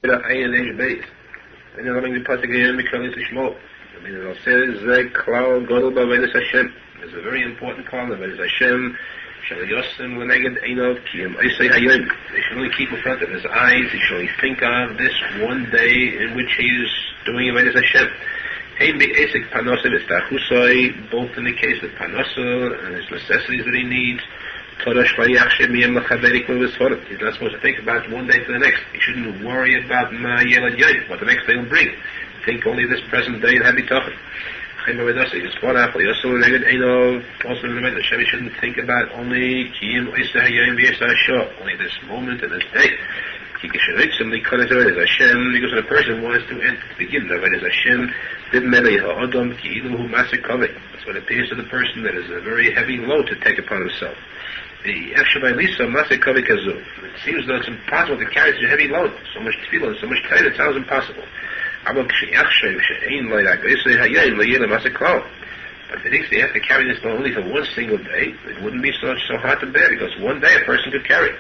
Ayin base. And you're having the posek again because it's a shmo. I mean, it says, Klal Godel B'Avedas Hashem. There's a very important call, B'Avedas Hashem. Shall Yosim L'Neged Einov Kiyam Eisei Hayom. He should only keep in front of his eyes. He should only think of this one day in which he is doing B'Avedas Hashem. Hein Be'esek Panosa V'Stachusoi, both in the case of Panosa and his necessities that he needs. Torah Shlayach Shem Yem L'Chaverik L'V'Sforim. He's not supposed to think about one day to the next. He shouldn't worry about Yelad Yoyim, what the next day will bring. Think only this present day and have B'tochen. Also, you shouldn't think about only only this moment and this day. Because when a person wants to begin Hashem, that's what appears to the person that is a very heavy load to take upon himself. It seems though it's impossible to carry such a heavy load, so much tefillah, so much time, it sounds impossible. But if he thinks he has to carry this only for one single day, it wouldn't be so hard to bear, because one day a person could carry.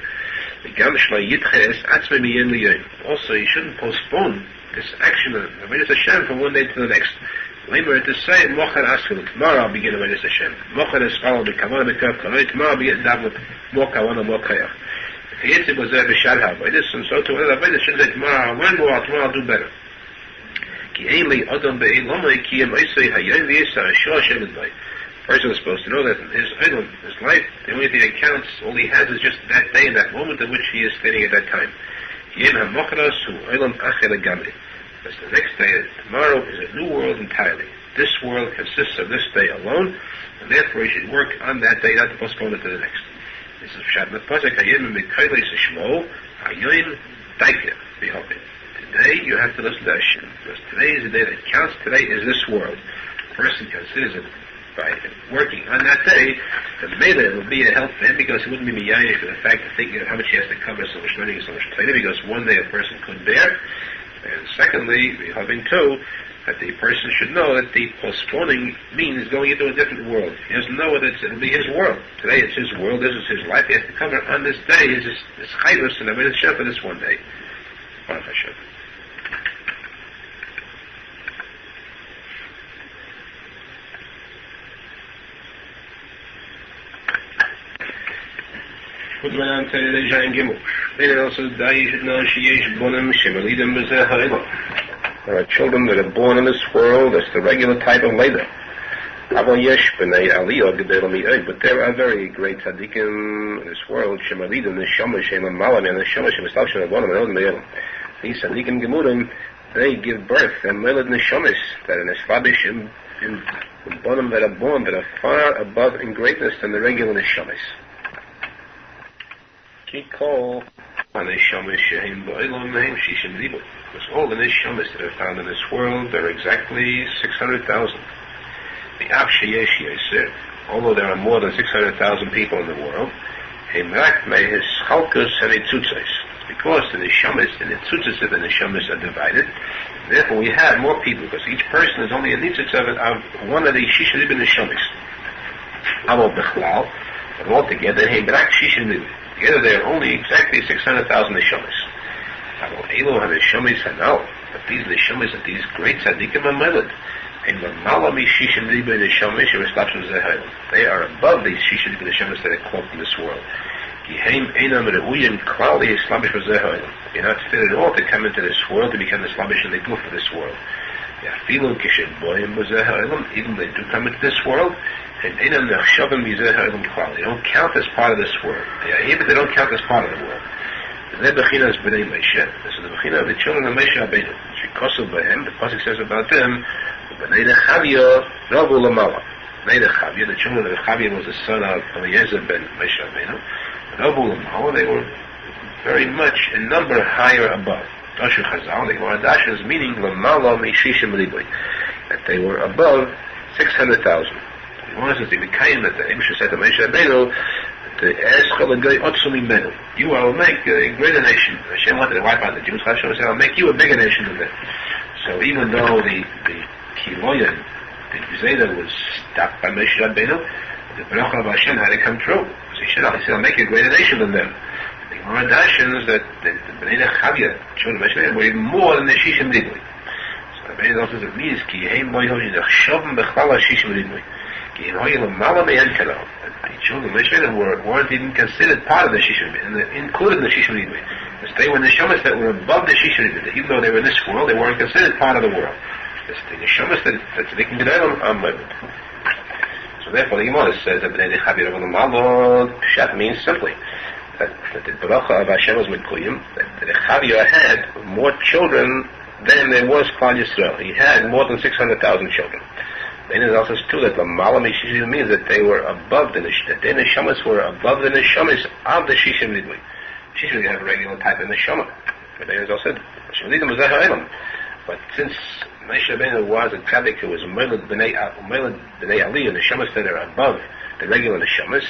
Also, you shouldn't postpone this action of Avodas Hashem from one day to the next. To say, tomorrow I'll begin Avodas Hashem. Tomorrow I'll begin more kavanah, more kayach. If the was there b'shad and so to another shouldn't say tomorrow I'll do better. Person is supposed to know that in his life, the only thing that counts, all he has is just that day and that moment in which he is standing at that time. Because the next day, tomorrow, is a new world entirely. This world consists of this day alone, and therefore he should work on that day, not to postpone it to the next. This is Pshat Posek Hayim Mikaylis Shmo Hayoin Daikya Bihopin. Today you have to listen to Hashem, because today is the day that counts. Today is this world. The person considers it by working on that day, the Mele will be a help to him, because he wouldn't be miyayish for the fact of thinking of how much he has to cover, so much learning, so much training, because one day a person could bear. And secondly, we have been told that the person should know that the postponing means going into a different world. He doesn't know that it'll be his world. Today it's his world, this is his life. He has to cover on this day, his chayrus and Avodas Hashem for this one day. Baruch Hashem. There are children that are born in this world. That's the regular type of later. But there are very great tzadikim in this world. These tzadikim gemurim, they give birth and meled neshamis that are nesfabish in bonim that are born that are far above in greatness than the regular neshamis. Because all the neshamis that are found in this world, there are exactly 600,000. Although there are more than 600,000 people in the world, it's because the neshamis and the tzutzis of the neshamis are divided. Therefore, we have more people, because each person is only a nitzitz of one of the shisha neshamis. But altogether, together there are only exactly 600,000 neshamis. But these neshamis are these great tzadikim and meled. They are above these shisha neshamis that are cloaked in this world. You're not fit at all to come into this world to become the slavish and the goof of this world. Even they do come into this world, and they don't count as part of this world. They are here, but they don't count as part of the world. This is the bechina of the children of Moshe Rabbeinu. The posek says about them, the children of Chavia was the son of Eliezer ben Moshe Rabbeinu. They were very much in number higher above. Dashu Chazal, the Gemara Dashu is meaning that they were above 600,000. He wants us to be kind that the Moshe said to Moshe Rabbeinu, you will make a greater nation. Hashem wanted to wipe out the Jews. Hashem said, I'll make you a bigger nation than them. So even though the Kiloyan, the Zayda was stopped by Moshe Rabbeinu, the Baruch of Hashem had to come true. So he said, I'll make you a greater nation than them. The Gemara dashes that the Bnei Chavya, children of Moshe, were even more than the Shishim Ridui. So the Bnei says it means ki heim loyho yinachshavim bechlal Shishim Ridui. Ki heim hoyel malam me'en kado. The children of Moshe weren't even considered part of the Shishim Ridui, included in the Shishim Ridui. They were neshamas that were above the Shishim Ridui. Even though they were in this world, they weren't considered part of the world. It's the neshamas that they can get out on living. So therefore the Gemara says that Bnei Chavya Rav Malon Pshat means simply that the bracha of Hashem was Mekuyim, that the Chavya had more children than there was Klal Yisrael. He had more than 600,000 children. Then it also says too that the Malam Shishim means that they were above the Neshamas were above the Neshamas of the Shishim Ridui. Shishim have a regular type of Neshama. But then it also said Shishim Ridui was Aharon. But since Moshe Rabbeinu was a tzadik who was Umeled B'nei Ali, and the Neshamas that are above the regular Neshamas,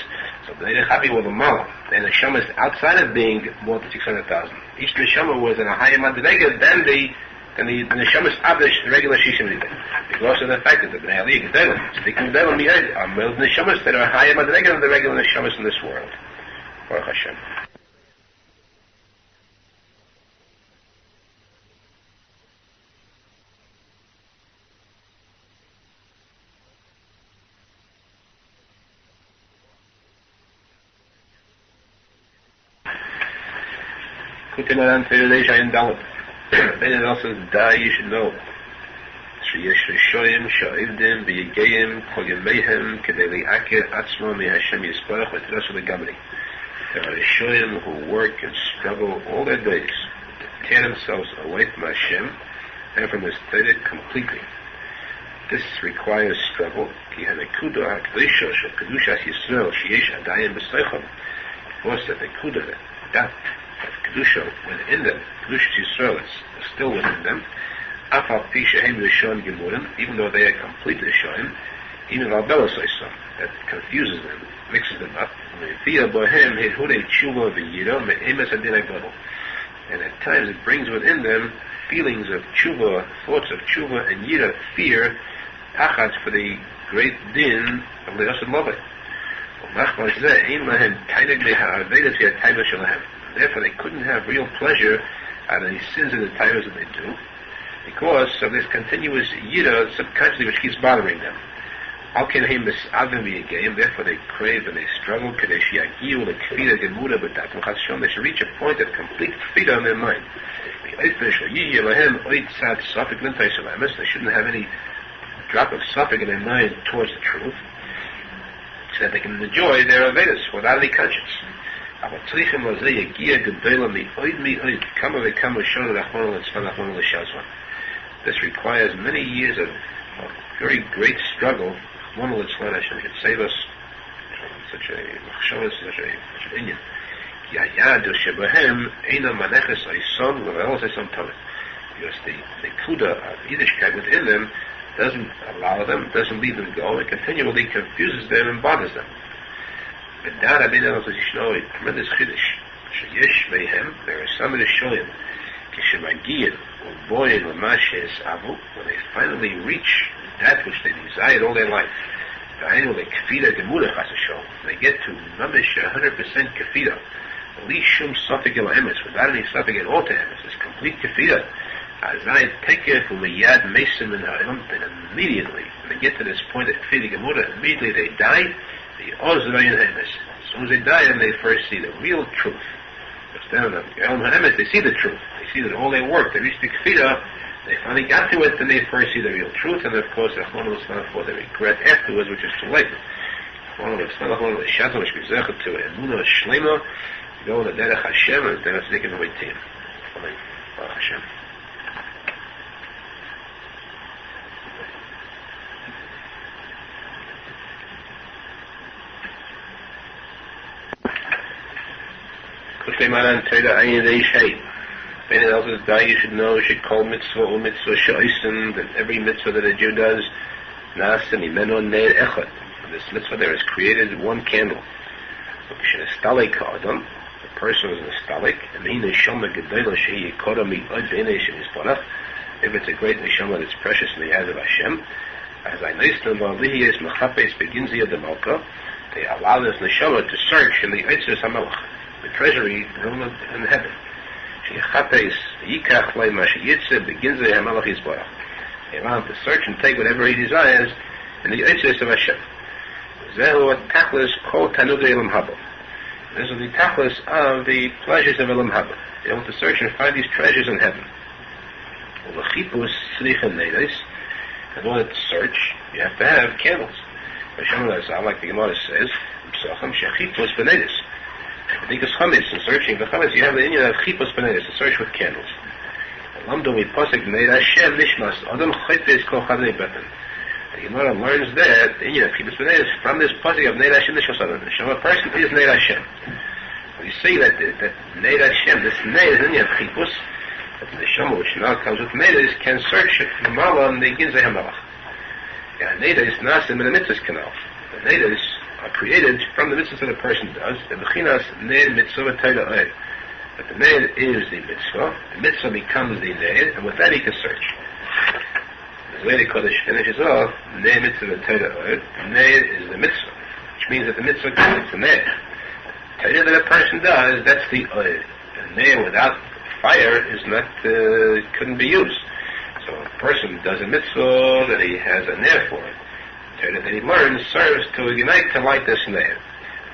so Bnei Chavya were the Malam. And the Neshamas outside of being more than 600,000. Each Neshama was in a higher Madrega than the Neshamas of the regular Shishim Ridui. Because of the fact that the Bnei Ali Gedolim, speaking Gedolim Miyad, are Umeled Neshamas that are higher Madrega than the regular Neshamas in this world. Baruch Hashem. Kutimaran Teredesh Ayin Dalit. Then it also says, Da, you should know. Sheyesh Rishoyim, Sha'ivdim, V'yigeyim, Kol Yemehem, Kedei Li'akir Atzmo Mi'Hashem Yisparach, V'tirasu L'Gamri. There are Rishoyim who work and struggle all their days to tear themselves away from Hashem and from His tzadik completely. This requires struggle. Ki hanekuda ha'kdusha shel kedushas Yisrael sheyesh adayim b'seichom. Because the nekuda, that of kedusha within them, kedushas Yisrael is still within them. Afal pi shehem rishon gemurim, even though they are complete rishonim, even valbelosoisom, that confuses them, mixes them up. And at times it brings within them feelings of tshuva, thoughts of tshuva and yira, fear, tachat for the great din of the Yosef Loveh. Therefore they couldn't have real pleasure out of these sins and the tyrants that they do, because of this continuous yira subconsciously which keeps bothering them. Therefore they crave and they struggle, they should reach a point of complete freedom in their mind. They shouldn't have any drop of suffix in their mind towards the truth, so that they can enjoy their Avedas without any conscience. This requires many years of very great struggle. One will explain Hashem should save us from such a machshavas, such an inyan. Because the kuda of Yiddishkeit within them doesn't allow them, doesn't leave them go, it continually confuses them and bothers them. But that a tremendous chiddush. There are some Rishoyim, when they finally reach that which they desired all their life. They get to mamish 100% kafira. Li shum safek el emes, without any safek at all to emes. It's complete kafira. Azai tekef u'miyad mesim in ha'ilm. Then immediately, when they get to this point of kafira gemura, immediately they die. The ozrayin emes. As soon as they die, then they first see the real truth. They see the truth. They see that all their work, they reached the kafira, they finally got to it, then they first see the real truth, and of course, for the regret afterwards, which is too late. To go in the derech Hashem, and derech tzadikim v'mitim. Amen. Baruch Hashem. Kushleiman Teda Ayin Reish Many others die, you should know, should call mitzvah mitzvah sha'isen, that every mitzvah that a Jew does, nasa mimeno ner echad. This mitzvah there is created one candle. The person is an stalik, and he neshama gedayla shehi yikora mi'od b'nei she'nisparach. If it's a great neshama that's precious in the eyes of Hashem, as I noticed in Bavly is mechapes beginzia de malka, they allow this neshama to search in the Eitzes HaMelech. the treasury room in heaven. Shechates yikach leima sheyitze begins the Hamalach Yisborach. He allows him to search and take whatever he desires in the Yitzis of Hashem. Zehu tachlis kol tanugei elam haba. This is the tachlis of the pleasures of elam haba. Be able to search and find these treasures in heaven. Ulachipus tzricha neides. In order to search, you have to have candles. Arizal, like the Gemara says, Psachim shechipus benedis. Because chametz, in searching for chametz, you have the Indian of chipus benedis, to search with candles. Lamdo mi posek neid Hashem nishmas adam chayfes kol chadei beten. The Gemara learns that the Indian of chipus benedis from this posek of neid Hashem nishmas adam. A person is neid Hashem. We see that neid Hashem, this neid is the Indian of chipus, that the neshama which now comes with neidus can search the mala and the ginzei hamalach. Yeah, neidus nasim in the mitzvahs canal. The neidus are created from the mitzvahs that a person does. The bechinas neid mitzvah v'tayla oed. But the neid is the mitzvah. The mitzvah becomes the neid, and with that he can search. The way the Kodesh finishes off, neid mitzvah v'tayla oed. Neid is the mitzvah, which means that the mitzvah is the neid. The tayla that a person does, that's the oed. The neid without fire is not, couldn't be used. So a person does a mitzvah that he has a ner for it. The Torah that he learns serves to ignite to light this ner.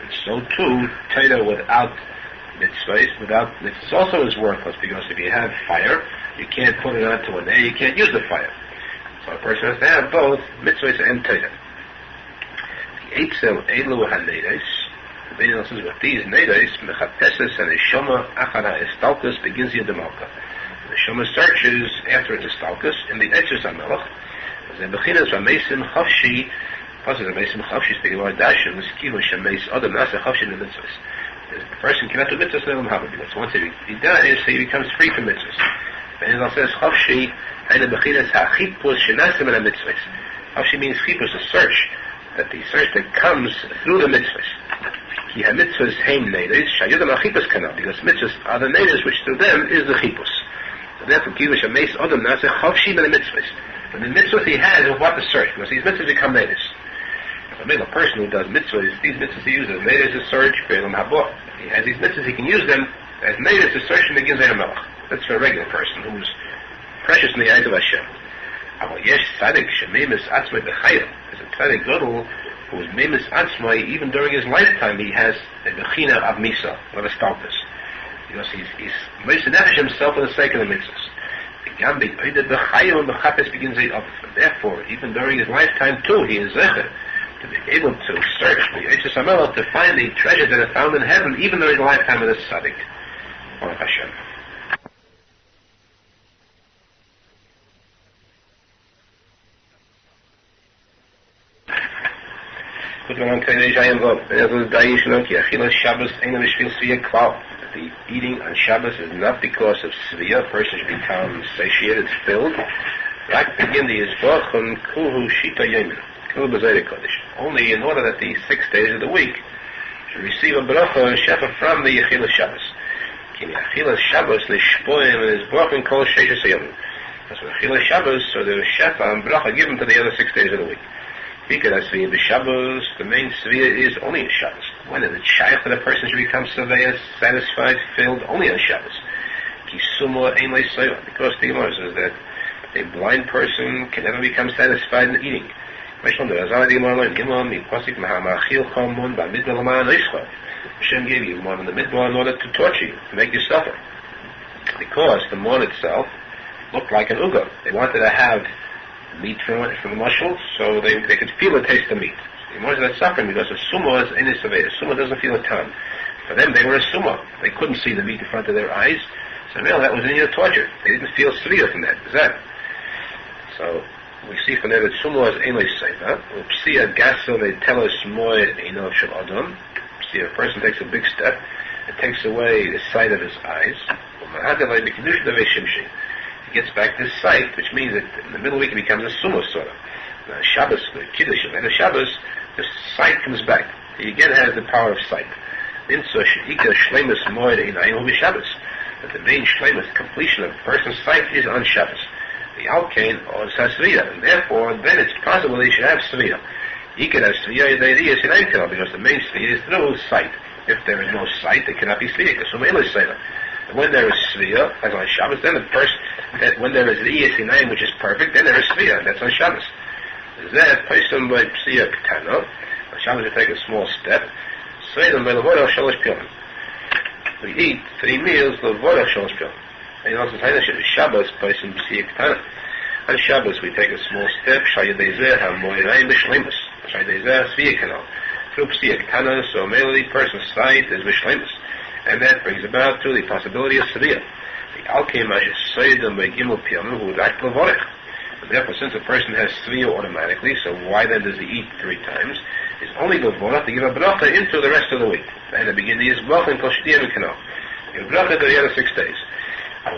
And so too, Torah without mitzvahs also is worthless, because if you have fire, you can't put it onto a ner, you can't use the fire. So a person has to have both mitzvahs and Torah. The Eitzel Elu HaNeides, the Beit says, with these neides, mechateses and neshama achara estalkus begins the demalka. The neshama searches after its estalkus in the Eitzus HaMelech. The bechinas v'meisim chavshi, passes v'meisim chavshi, speaking about dashim, skilu shemeis adam nasa chavshi in the mitzvahs. The person cannot do mitzvahs in the Haba, because once he dies, he becomes free from mitzvahs. The Arizal says chavshi, and the bechinas ha'chipus shenasim in the mitzvahs. Chavshi means chipus, a search, that the search that comes through the mitzvahs. Ki ha-mitzvahs heim neides, shayudam ha-chipus kanal, because mitzvahs are the neides, which through them is the chipus. So therefore, kiruv shemeis adam nasa chavshi in the mitzvahs. And the mitzvahs he has is what to search, because these mitzvahs become neides. A person who does mitzvahs, these mitzvahs he uses neides to search, be'elam haba. He has these mitzvahs, he can use them as neides to search in the ginzei hamelach. That's for a regular person who's precious in the eyes of Hashem. Aval yesh tzadik shemeimis atzmai b'chayim. There's a tzadik gadol who is meimis atzmai, even during his lifetime he has a bechina of misa, of a stalkus. Because he's meisinefesh himself for the sake of the mitzvahs. Therefore, even during his lifetime too, he is zecher to be able to search the Eitzus HaMelech to find the treasures that are found in heaven, even during the lifetime of the tzaddik. Baruch Hashem. The eating on Shabbos is not because of Sviyah. A person should become satiated, filled. Only in order that the 6 days of the week should receive a bracha and shefa from the Yechilas Shabbos. That's what Yechilas Shabbos, so the shefa and bracha given to the other 6 days of the week. Because the main Sviyah is only on Shabbos. When is it shaykh that a person should become surveyor, satisfied, filled? Only on Shabbos. Because the Gemara says that a blind person can never become satisfied in eating. Hashem gave you one in the midbar in order to torture you, to make you suffer. Because the mon itself looked like an uga. They wanted to have meat from the muscle, so they could feel the taste of meat. The more that suffering, because a sumo is in a surveyor. Sumo doesn't feel a tongue. For them, they were a sumo. They couldn't see the meat in front of their eyes. So really, that was in your torture. They didn't feel severe from that. Is that? So we see from there that sumo is ain't seva. Psia gaso they tell us more enough shel adam. See, a person takes a big step, it takes away the sight of his eyes. He gets back this sight, which means that in the middle week he becomes a sumo sort of. Now Shabbos, the Kiddush, and the Shabbos, the sight comes back. He again has the power of sight. But the main shleimus, completion of a person's sight is on Shabbos. The Alkain or Sasriya, and therefore then it's possible that he should have Sriya. He could have Sriya because the main Sriya is through sight. If there is no sight, there cannot be svia. So when there is svia, as on Shabbos, then the person, when there is the Sinayim, which is perfect, then there is svia. That's on Shabbos. That person by psia ketana. On Shabbos, you take a small step. Seidem by levodah shalosh pilim. We eat 3 meals levodah shalosh pilim. And also Shabbos person psia ketana. On Shabbos, we take a small step. Shayadezeh hamoirayim b'shleimus. Shayadezeh svia kanal. Through psia ketana, so mainly person's sight is b'shleimus. And that brings about to the possibility of svia. The alkeim asher seidem by gimel pilim who like levorech. Therefore, since a person has svia automatically, so why then does he eat 3 times? It's only levorech to give a bracha into the rest of the week. And the beginning is bracha and kol shtiyah v'kanal. Give a bracha to the other 6 days. The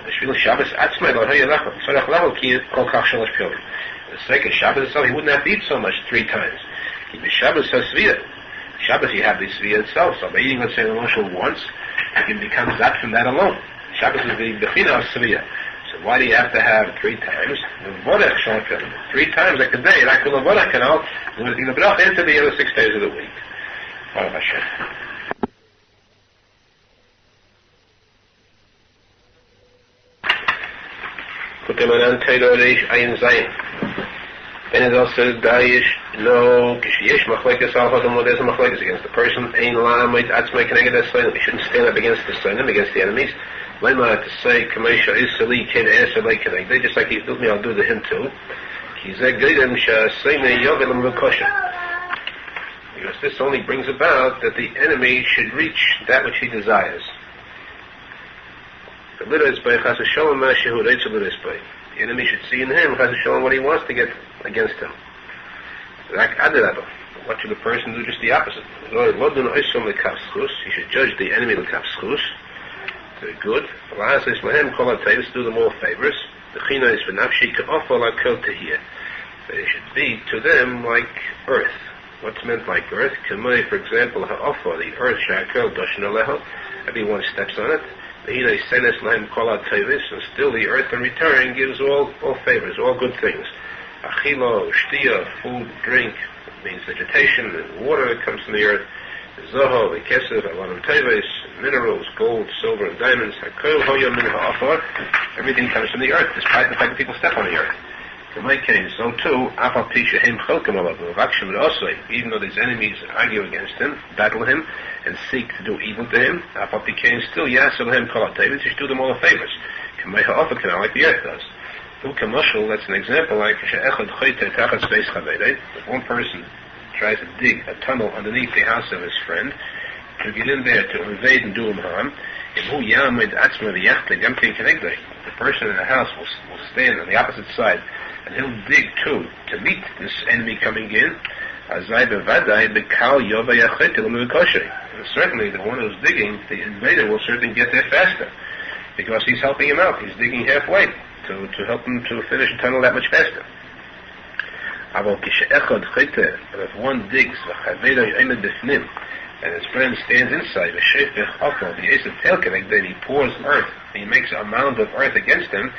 second Shabbos itself, he wouldn't have to eat so much 3 times. The Shabbos has svia. Shabbos, you have the svia itself. So by eating, let's say, once, you can become zat from that alone. Shabbos is the bechina of svia. So why do you have to have 3 times? The vodach shall fill 3 times like a day. Like the vodach canal, we're going to take the bracha into the other 6 days of the week. Baruch Hashem. Kutemanan Taylor Reish Ayin Zayin. Arizal says, Dayish, no, Kishiyesh Machlekes Al-Hadam, there's a Machlekes against the person. Ein La'amait Atzmai Keneged HaSoinim. He shouldn't stand up against the Soinim, against the enemies. Lema to say, Kamesha Isali Ken Esalei Keneged, just like he's doing me, I'll do to him too. Kizeh Gridem Sha'asene Yovelim V'Kosha. Because this only brings about that the enemy should reach that which he desires. The enemy should see in him Chas Shalom what he wants to get against him. What should the person do? Just the opposite. He should judge the enemy l'kavschus. Very good. Do them all favors. They should be to them like earth. What's meant like earth? For example, the earth, everyone steps on it. And still the earth in return gives all favors, all good things. Achilo, shtia, food, drink, means vegetation, and water that comes from the earth. Zoho, kesef, alanam teves, minerals, gold, silver, and diamonds. Everything comes from the earth, despite the fact that people step on the earth. So too, even though his enemies argue against him, battle him, and seek to do evil to him, still he should do them all the favors. Like the earth does. That's an example like if one person tries to dig a tunnel underneath the house of his friend, to get in there to invade and do him harm, the person in the house will stand on the opposite side, and he'll dig too to meet this enemy coming in. And certainly the one who's digging, the invader, will certainly get there faster, because he's helping him out. He's digging halfway to help him to finish the tunnel that much faster. But if one digs, and his friend stands inside, then he pours earth, he makes a mound of earth against him,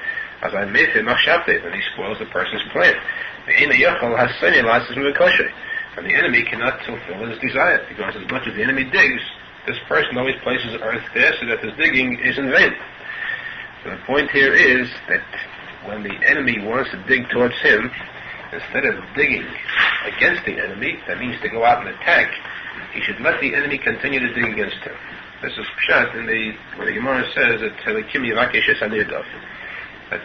and he spoils the person's plant. And the enemy cannot fulfill his desire, because as much as the enemy digs, this person always places earth there so that his digging is in vain. So the point here is that when the enemy wants to dig towards him, instead of digging against the enemy, that means to go out and attack, he should let the enemy continue to dig against him. This is pshat where the Gemara says that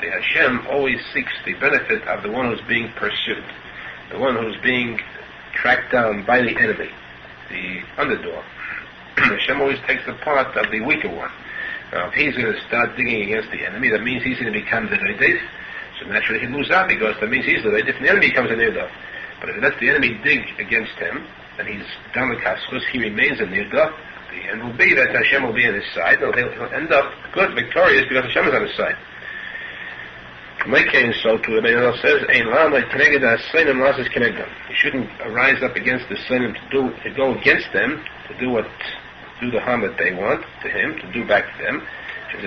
the Hashem always seeks the benefit of the one who's being pursued, the one who's being tracked down by the enemy, the underdog. Hashem always takes the part of the weaker one. Now, if he's going to start digging against the enemy, that means he's going to become the Reidif. So naturally he'll lose out, because that means he's the Reidif, and the enemy becomes a Nirdaf. But if he lets the enemy dig against him, and he's done the Kaskus, he remains a Nirdaf, the end will be that Hashem will be on his side, and he'll end up good, victorious, because Hashem is on his side. So too, the Arizal says, he shouldn't rise up against the Seinim to go against them, to do the harm that they want to him, to do back to them. It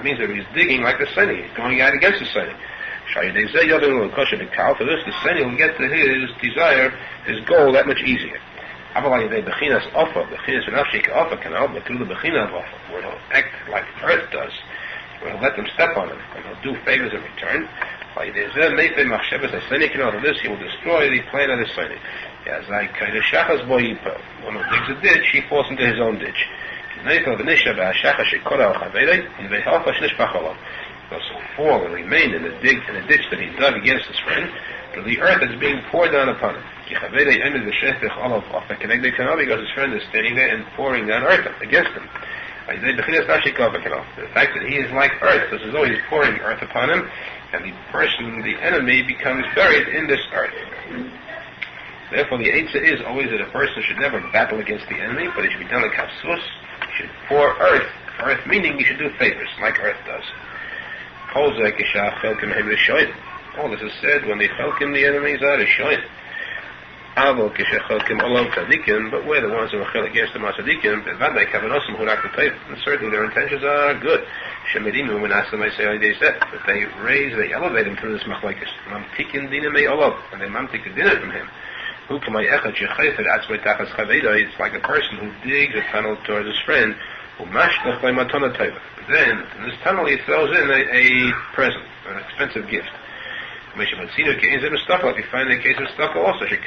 means that he's digging like the Seinim, he's going out against the Seinim. For this, the Seinim will get to his desire, his goal, that much easier. Avalai de Bechinas Offer, Bechinas Venafshik Offer canal, but through the Bechina of Offer, where he'll act like earth does, where he'll let them step on him, and he'll do favors in return. By this, he will destroy the plan of the Sonic. One who digs a ditch, he falls into his own ditch. Those who fall and remain in the ditch that he dug against his friend, the earth is being poured down upon him. Because his friend is standing there and pouring down earth against him. The fact that he is like earth, because he's always pouring earth upon him, and the enemy, becomes buried in this earth. Therefore, the Eitzah is always that a person should never battle against the enemy, but it should be done like Hafsus. He should pour earth meaning he should do favors, like earth does. All this is said when the Chelkim, the enemies, are Rishoyim. But we're the ones who are against the tzadikim, and certainly their intentions are good. But they elevate him through this machlekes. And they mamtik dinner from him. It's like a person who digs a tunnel towards his friend, then in this tunnel he throws in a present, an expensive gift. Like we find in the case of Stucca also. Many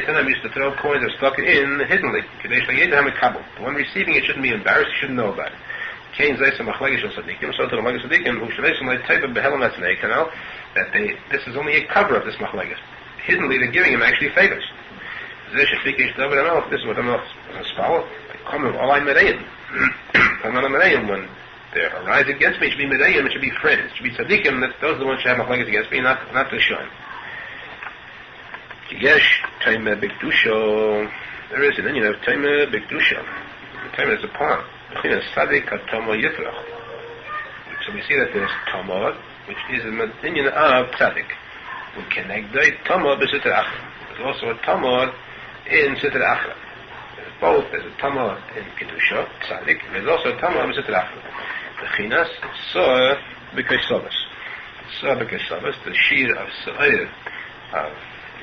times used to throw coins of Stucca in hiddenly. The one receiving it shouldn't be embarrassed, he shouldn't know about it. So to the Machlekes Tzadikim, that this is only a cover of this Machlekes. Hiddenly they're giving him actually favors. This is what I'm follow. When they arise against me, it should be Medayim, it should be friends, it should be tzadikim, those are the ones who have machlekes against me, not the Shon. Yesh Taimeh B'Kedusha. There is an Indian of Taimeh B'Kedusha. Taimeh is a pond. Tzadik HaTomo Yifrach. So we see that there's Tomo, which is an Indian of Tzadik. We connect the Tomo b'Sitra Achra. There's also a Tomo in Sitra Achra. There's a Tomo in Kedusha, Tzadik, and there's also a Tomo in Sitra Achra. The Chinas, Soa B'Kaisavas. Soa B'Kaisavas, the shear of Sa'ir, of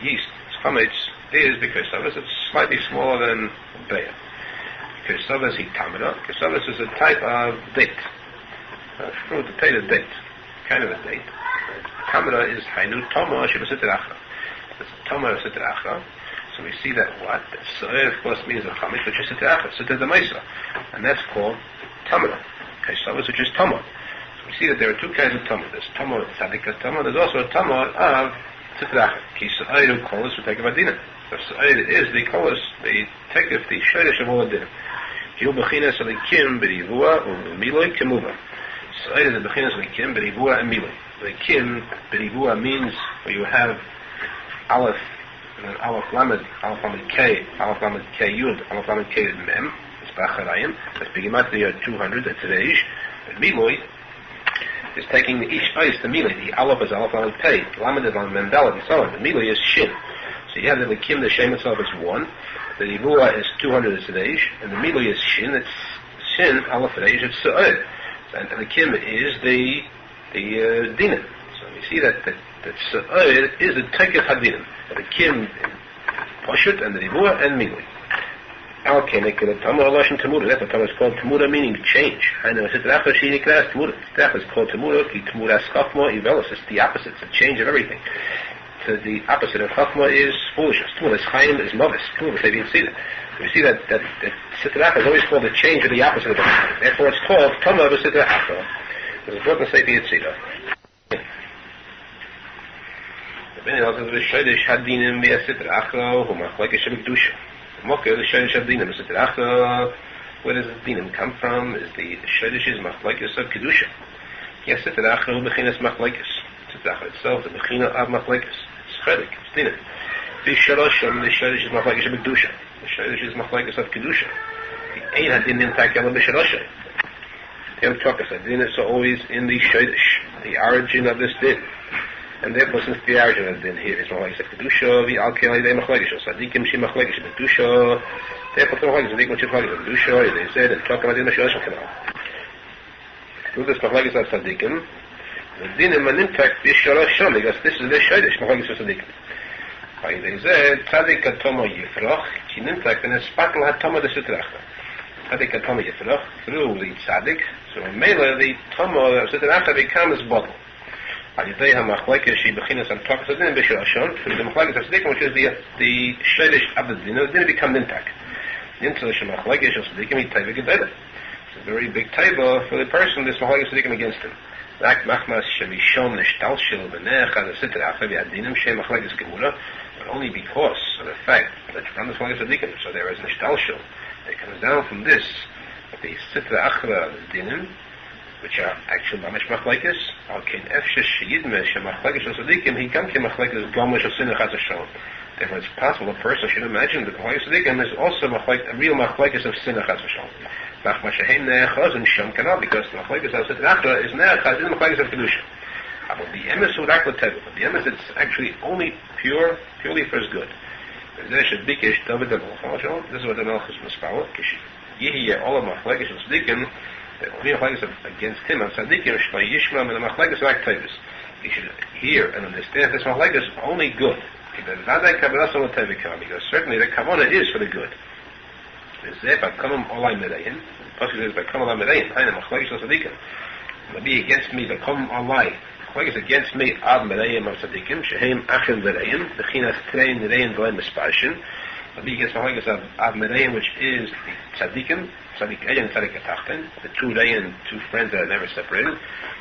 yeast, chametz, is B'Kaisavas. It's slightly smaller than Beya. Kaisavas Hitamida. Kaisavas is a type of date. A fruit, a potato date. Kind of a date. Tamida is Hainu Tomo Shebasitra Achra. It's Tomo Sitra Achra. So we see that what? That Sa'ir, of course, means a chametz, which is Sitra Achra. Sitra Damaisa. And that's called Tamida. Kaisavas, which is Tomo. So we see that there are two kinds of Tomo. There's Tomo Tzadika Tomo. There's also a Tomo of Sitra Achra. Ki Sa'ir Kolos V'Tekef Adina. So Sa'ir is the Kolos, the Tekef, the Shadish of all Adina. Yu Bechinas Alikim B'Rivua U'Miloi Kemuva. Sa'ir is the Bechinas Alikim B'Rivua and Miloi. Alikim B'Rivua means where you have Aleph, and then Aleph Lamed K, Aleph Lamed K Yud, Aleph Lamed K Mem. Bacharayim, that's Begimatria 200, that's Reish. And Miloi is taking each ice, the Miloi. The Aleph is Aleph Lamed Pei, Lamed is Lamed Mendel, and so on. The Miloi is Shin. So you have the Likim, the Shem itself is 1, the Rivua is 200, it's Reish, and the Miloi is Shin, it's Shin, Aleph Reish, it's Sa'ir. And the Likim is the Dinim. So we see that Sa'ir is the Tekef HaDinim. The Likim, Poshut, and the Rivua, and Miloi. That's what Tamura is called Tamura, meaning change. I know Sitra Achra is called Tamura, Ki Tamura Skafma Ivelis. It's the opposite, it's a change of everything. So the opposite of Chachma is foolishness. Tamura Chaim is Mavis. Tamura, they didn't see that. We see that Sitra Achra is always called the change of the opposite of everything. Therefore it's called Tamura Sitra Achra. It's important to say the Yitzira. The Ben Elazar is Shadish Hadinim via Sitra Achra, who Machlekes Shebekdusha. Mokker, the Shadish of Dinim, is where does the Dinim come from? Is the Shadish is Machlekes of Kedusha. Yes, Sitra Achra hu Bechinas Machlekes. Sitra Achra itself, the Bechina of Machlekes. It's Chedik, it's Dinim. The Shaloshim, the Shadish is Machlekes of Kedusha. The Shadish is Machlekes of Kedusha. The Ein HaDinim Takela B'Shaloshim. The Yom Tokas, the Dinim are always in the Shadish, the origin of this Din. And therefore, since the origin of the din here is Machlekes of Kedusha, the Alkei Alidei Machlekes, Tzadikim Shi Machlekes of Kedusha, therefore, Machlekes of Tzadikim Shi Machlekes of Kedusha, they said, and talk about the Mashaloshim Canal. Through this Machlekes of Tzadikim, the din in an impact is Shaloshim, because this is the Shadish, Machlekes of Tzadikim. By the tzadik atomo yifroch, she nimtak and a spackle hatomo de sitrachta. Tzadik atomo yifroch, through the tzadik, so in Mela, the tomo of sitrachta becomes bottle. By the hamachlekes, she bechinas and talks in Bishashon, through the machlekes of tzadikim, which is the shelish abedin, it didn't become nintak. Nimtzalish machlekes of tzadikim, he taiva gedela. It's a very big taiva for the person, this machlekes tzadikim against him. Like machmas shavishon neshtalshil benecha the sitrachta v'adinim she machlekes gemura. Only because of the fact that from the Machlekes Tzadikim, so there is nishtalshel. It comes down from this, the Sitra Achra Dinim, which are actual Mamish Machlekes, al Kein Efshesh Yidmeh Shemachlekes Tzadikim, he come to Machlekes Gomish of Sinach HaTashon. Therefore, it's possible a person should imagine that the Machlekes Tzadikim is also a real Machlekes of Sinach HaTashon. Machma Shehem Ne'echaz and Shem Kanal, because the Machlekes of Sitra Achra is Ne'echaz, is the Machlekes of Kedusha. But the emes would act with table. The emes it's actually only purely for his good. This is what the Melch is mispower. Yehi all of machlekes of tzadikim, the only machlekes against him of tzadikim, shlo yishma and the machlekes like tavis. He should hear and understand this machlekes only good. Because certainly the kavanah is for the good. Be against me, the come online. Is against me, Ad Merayim of Tzadikim, Shehem Achim Merayim, the Chinas Trein Rein Goem Espashin. Be against Machlekes of Ad Merayim, which is the Tzadikim, Tzadik Eyan and Tzadik Atachten, the two Rein, two friends that are never separated.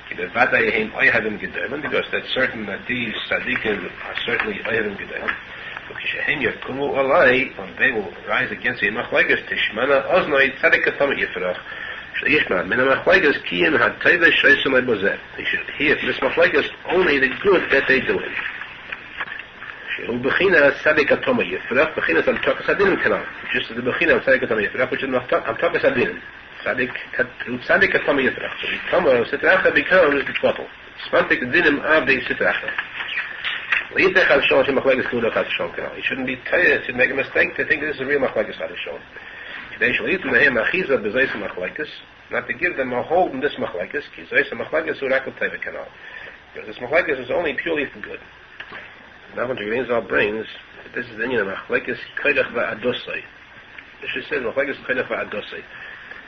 Because that's certain that these Tzadikim are certainly Oyhavim Gedolim. Shehem Yakumu Alai, when they will rise against the Machlekes, Tishmana Oznoi Tzadik Atam Yifrach. They should hear from this machlekes only the good that they do it. Just the bechina of tzadik atom yifrach, which is amtakas adinim. Tzadik atom yifrach. So the tomo of sitracha becomes the bottle. Spantik dinim of the sitracha. He shouldn't be tired to make a mistake to think this is a real machlekes hadashon. Not to give them a hold in this machlekes, because this machlekes is only purely for good. Now when it remains our brains, this is the union of machlekes koydach va'adosai. This just says machlekes koydach va'adosai.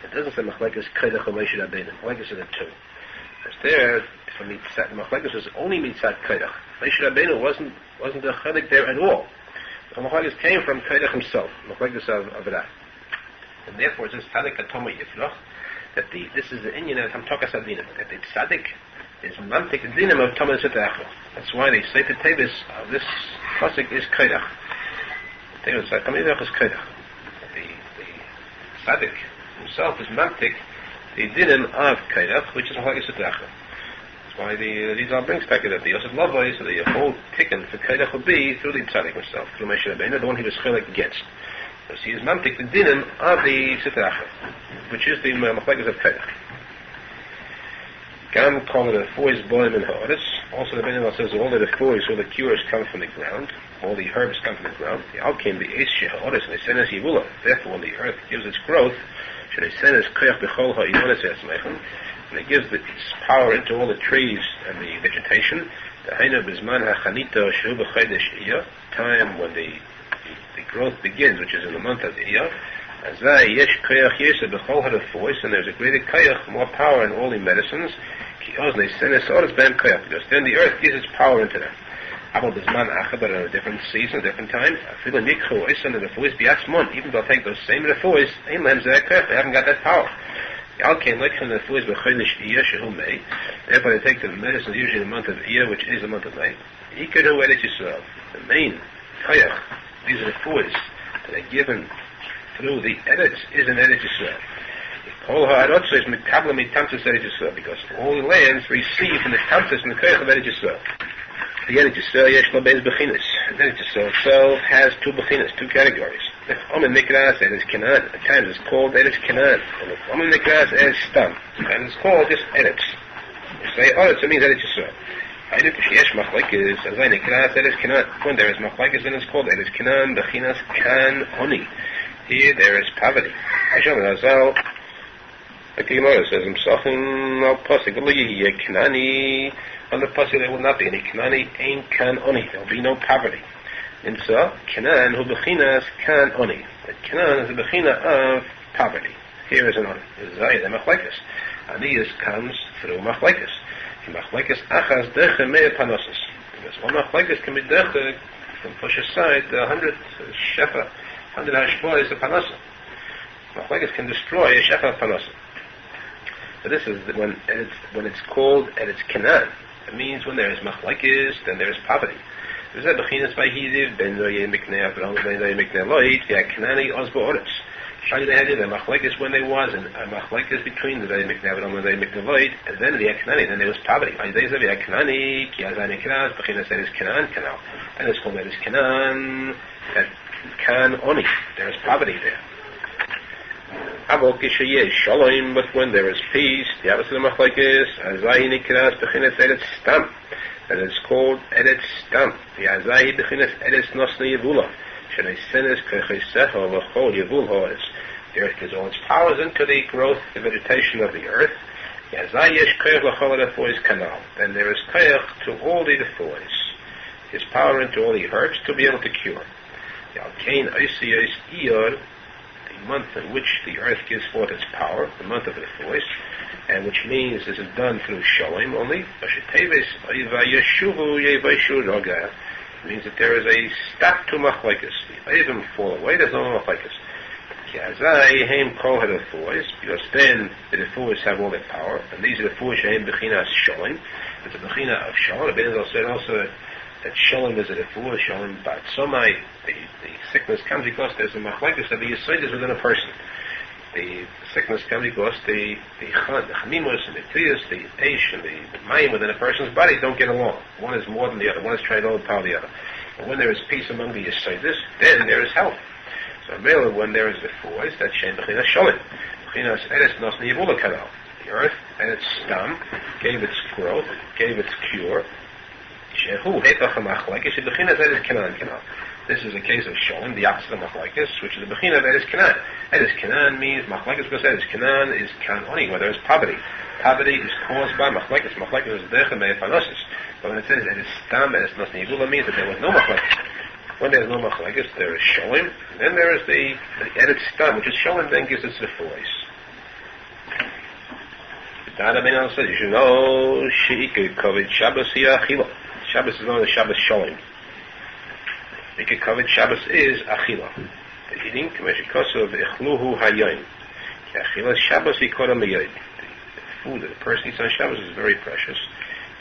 It doesn't say machlekes koydach v'meishid adenim. Machlekes are the two. Because there, for mitzat, machlekes is only mitzat koydach. Meishid adenim wasn't a chelik there at all. The machlekes came from koydach himself, machlekes of Avrah. And therefore, it says tzadik atoma yifrach, that this is the inyan of hamtokas adinim, that the tzadik is mantik dinim of toma sitrachah. That's why they say the tevis of this posek is koydach. The tevis of toma yifrach is koydach. The tzadik himself is mantik the dinim of koydach, which is machlekes sitrachah. That's why the Arizal brings back that the Yosef Lavoi, so the whole tikkun for koydach will be through the tzadik himself, through Moshe Rabbeinu, the one he was chelik against. So he is mamtik the dinim of the sitracha, which is the machlekes of koydach. Gam call it a foy's boim in ha'aretz. Also the Benjamin says all of the foy's, all the cures come from the ground, all the herbs come from the ground. The alchem the eish ha'aretz and the senes yivula. Therefore, when the earth gives its growth, should the senes koyach b'chol ha'yones esmechem, and it gives its power into all the trees and the vegetation. The haina bizman ha'chanita shehu b'chaydesh iyah, time when the growth begins, which is in the month of Iyah. And there's a greater koyach, more power in all the medicines. Because then the earth gives its power into them. But in a different season, a different time, even though they'll take those same refuahs, they haven't got that power. Therefore they take the medicine usually in the month of Iyah, which is the month of May. The main koyach, these are the foods that are given through the edits is an edit Yisrael. Because all the lands receive from the tamsis and the koyach of edit Yisrael. The edit Yisrael yeshlo beis bechinas. The edit Yisrael itself has two bechinas, two categories. The Omen Mikras edit Canaan. At times it's called edit Canaan. And the Omen Mikras edit Stam. And it's called just edits. You say edits, it means edit Yisrael. When there is machlekes, then it's called Eretz Canaan, Bechinas Kan Oni. Here there is poverty. Arizal, the Gemara says himself in al posek, Kanani. On the posek there will not be any Kanani, ain't Kan Oni. There will be no poverty. And so, Canaan hu bechinas kan oni. That Canaan is a bechina of poverty. Here is an oni. Zayid machlekes. Aniyas comes through machlekes. Machlekes achas deche mea panosis. Because one machlekes can be deche, can push aside the 100 shefa, 100 hashbois of panosim. Machlekes can destroy a shefa of panosim. So this is when it's called and it's Canaan. It means when there is machlekes, then there is poverty. There's a bechinas vahidiv ben zoye miknei avram ben zoye miknei loit v'akanani oz ba'oretz. Shani they had the machlekes when there was and a machlekes between the zoye miknei avram and zoye miknei loit, and then the akanani, then there was poverty. Isaiah said v'akanani ki azay mikras bechinas that is Canaan canal, and it's called that is Canaan that can oni. There is poverty there. Avol kishayeh shalom, but when there is peace, the opposite of machlekes azay mikras bechinas that it's stam. That it's called Eretz Stam. The Azahi Bechinas Eretz Nosson Yevula. Shenei Senes Kechesecha V'chol Yevul Ha'eretz. The earth gives all its powers into the growth, the vegetation of the earth. The Azahi Yesh Koyach L'chol Ha'refois Kanal. Then there is Koyach to all the Refois. His power into all the herbs to be able to cure. The Alkein Oisiyos Iyod, the month in which the earth gives forth its power, the month of Refois, and which means this is done through Shalom only. It means that there is a stop to machlekes. The Avim fall away, there's no machlekes. Because then the Refuahs have all their power, and these are the Refuahs shehem bechinas Shalom. It's a bechina of Shalom. The Arizal said also that Shalom is a Refuah, Shalom bat somai. The sickness comes because there's a machlekes of the Yesod is within a person. The sickness comes because the chamimus and the tiyus, the eish and the mayim within a person's body don't get along. One is more than the other. One is trying to overpower the other. But when there is peace among the yesodis, then there is health. So really, when there is the force, that's shem bechinas sholem. Bechinas eres nosson yevula kanal. The earth and its stam gave its growth, gave its cure. Shehu hepach hamachlekes bechinas eres kanan kanal. This is a case of Shalom, the opposite of Machlekes, which is the Bechina of Eretz Canaan. Eretz Canaan means Machlekes because Eretz Canaan is Kanoni, where there is poverty. Poverty is caused by Machlekes. Machlekes is Decha Mei Panosis. But when it says Eretz Stam, Eretz Nosson Yevula means that there was no Machlekes. When there is no Machlekes, there is Shalom, and then there is the Eretz Stam, which is Shalom, then gives its voice. Dada Ben says, you should know, Sheikah Kovid Shabbos Achila. Shabbos is known as Shabbos Shalom. Mikakavit Shabbos is Achila. The eating, Kameshikosu V'echluhu Hayoim. Achila Shabbos Yikora Meyoid. The food that the person eats on Shabbos is very precious.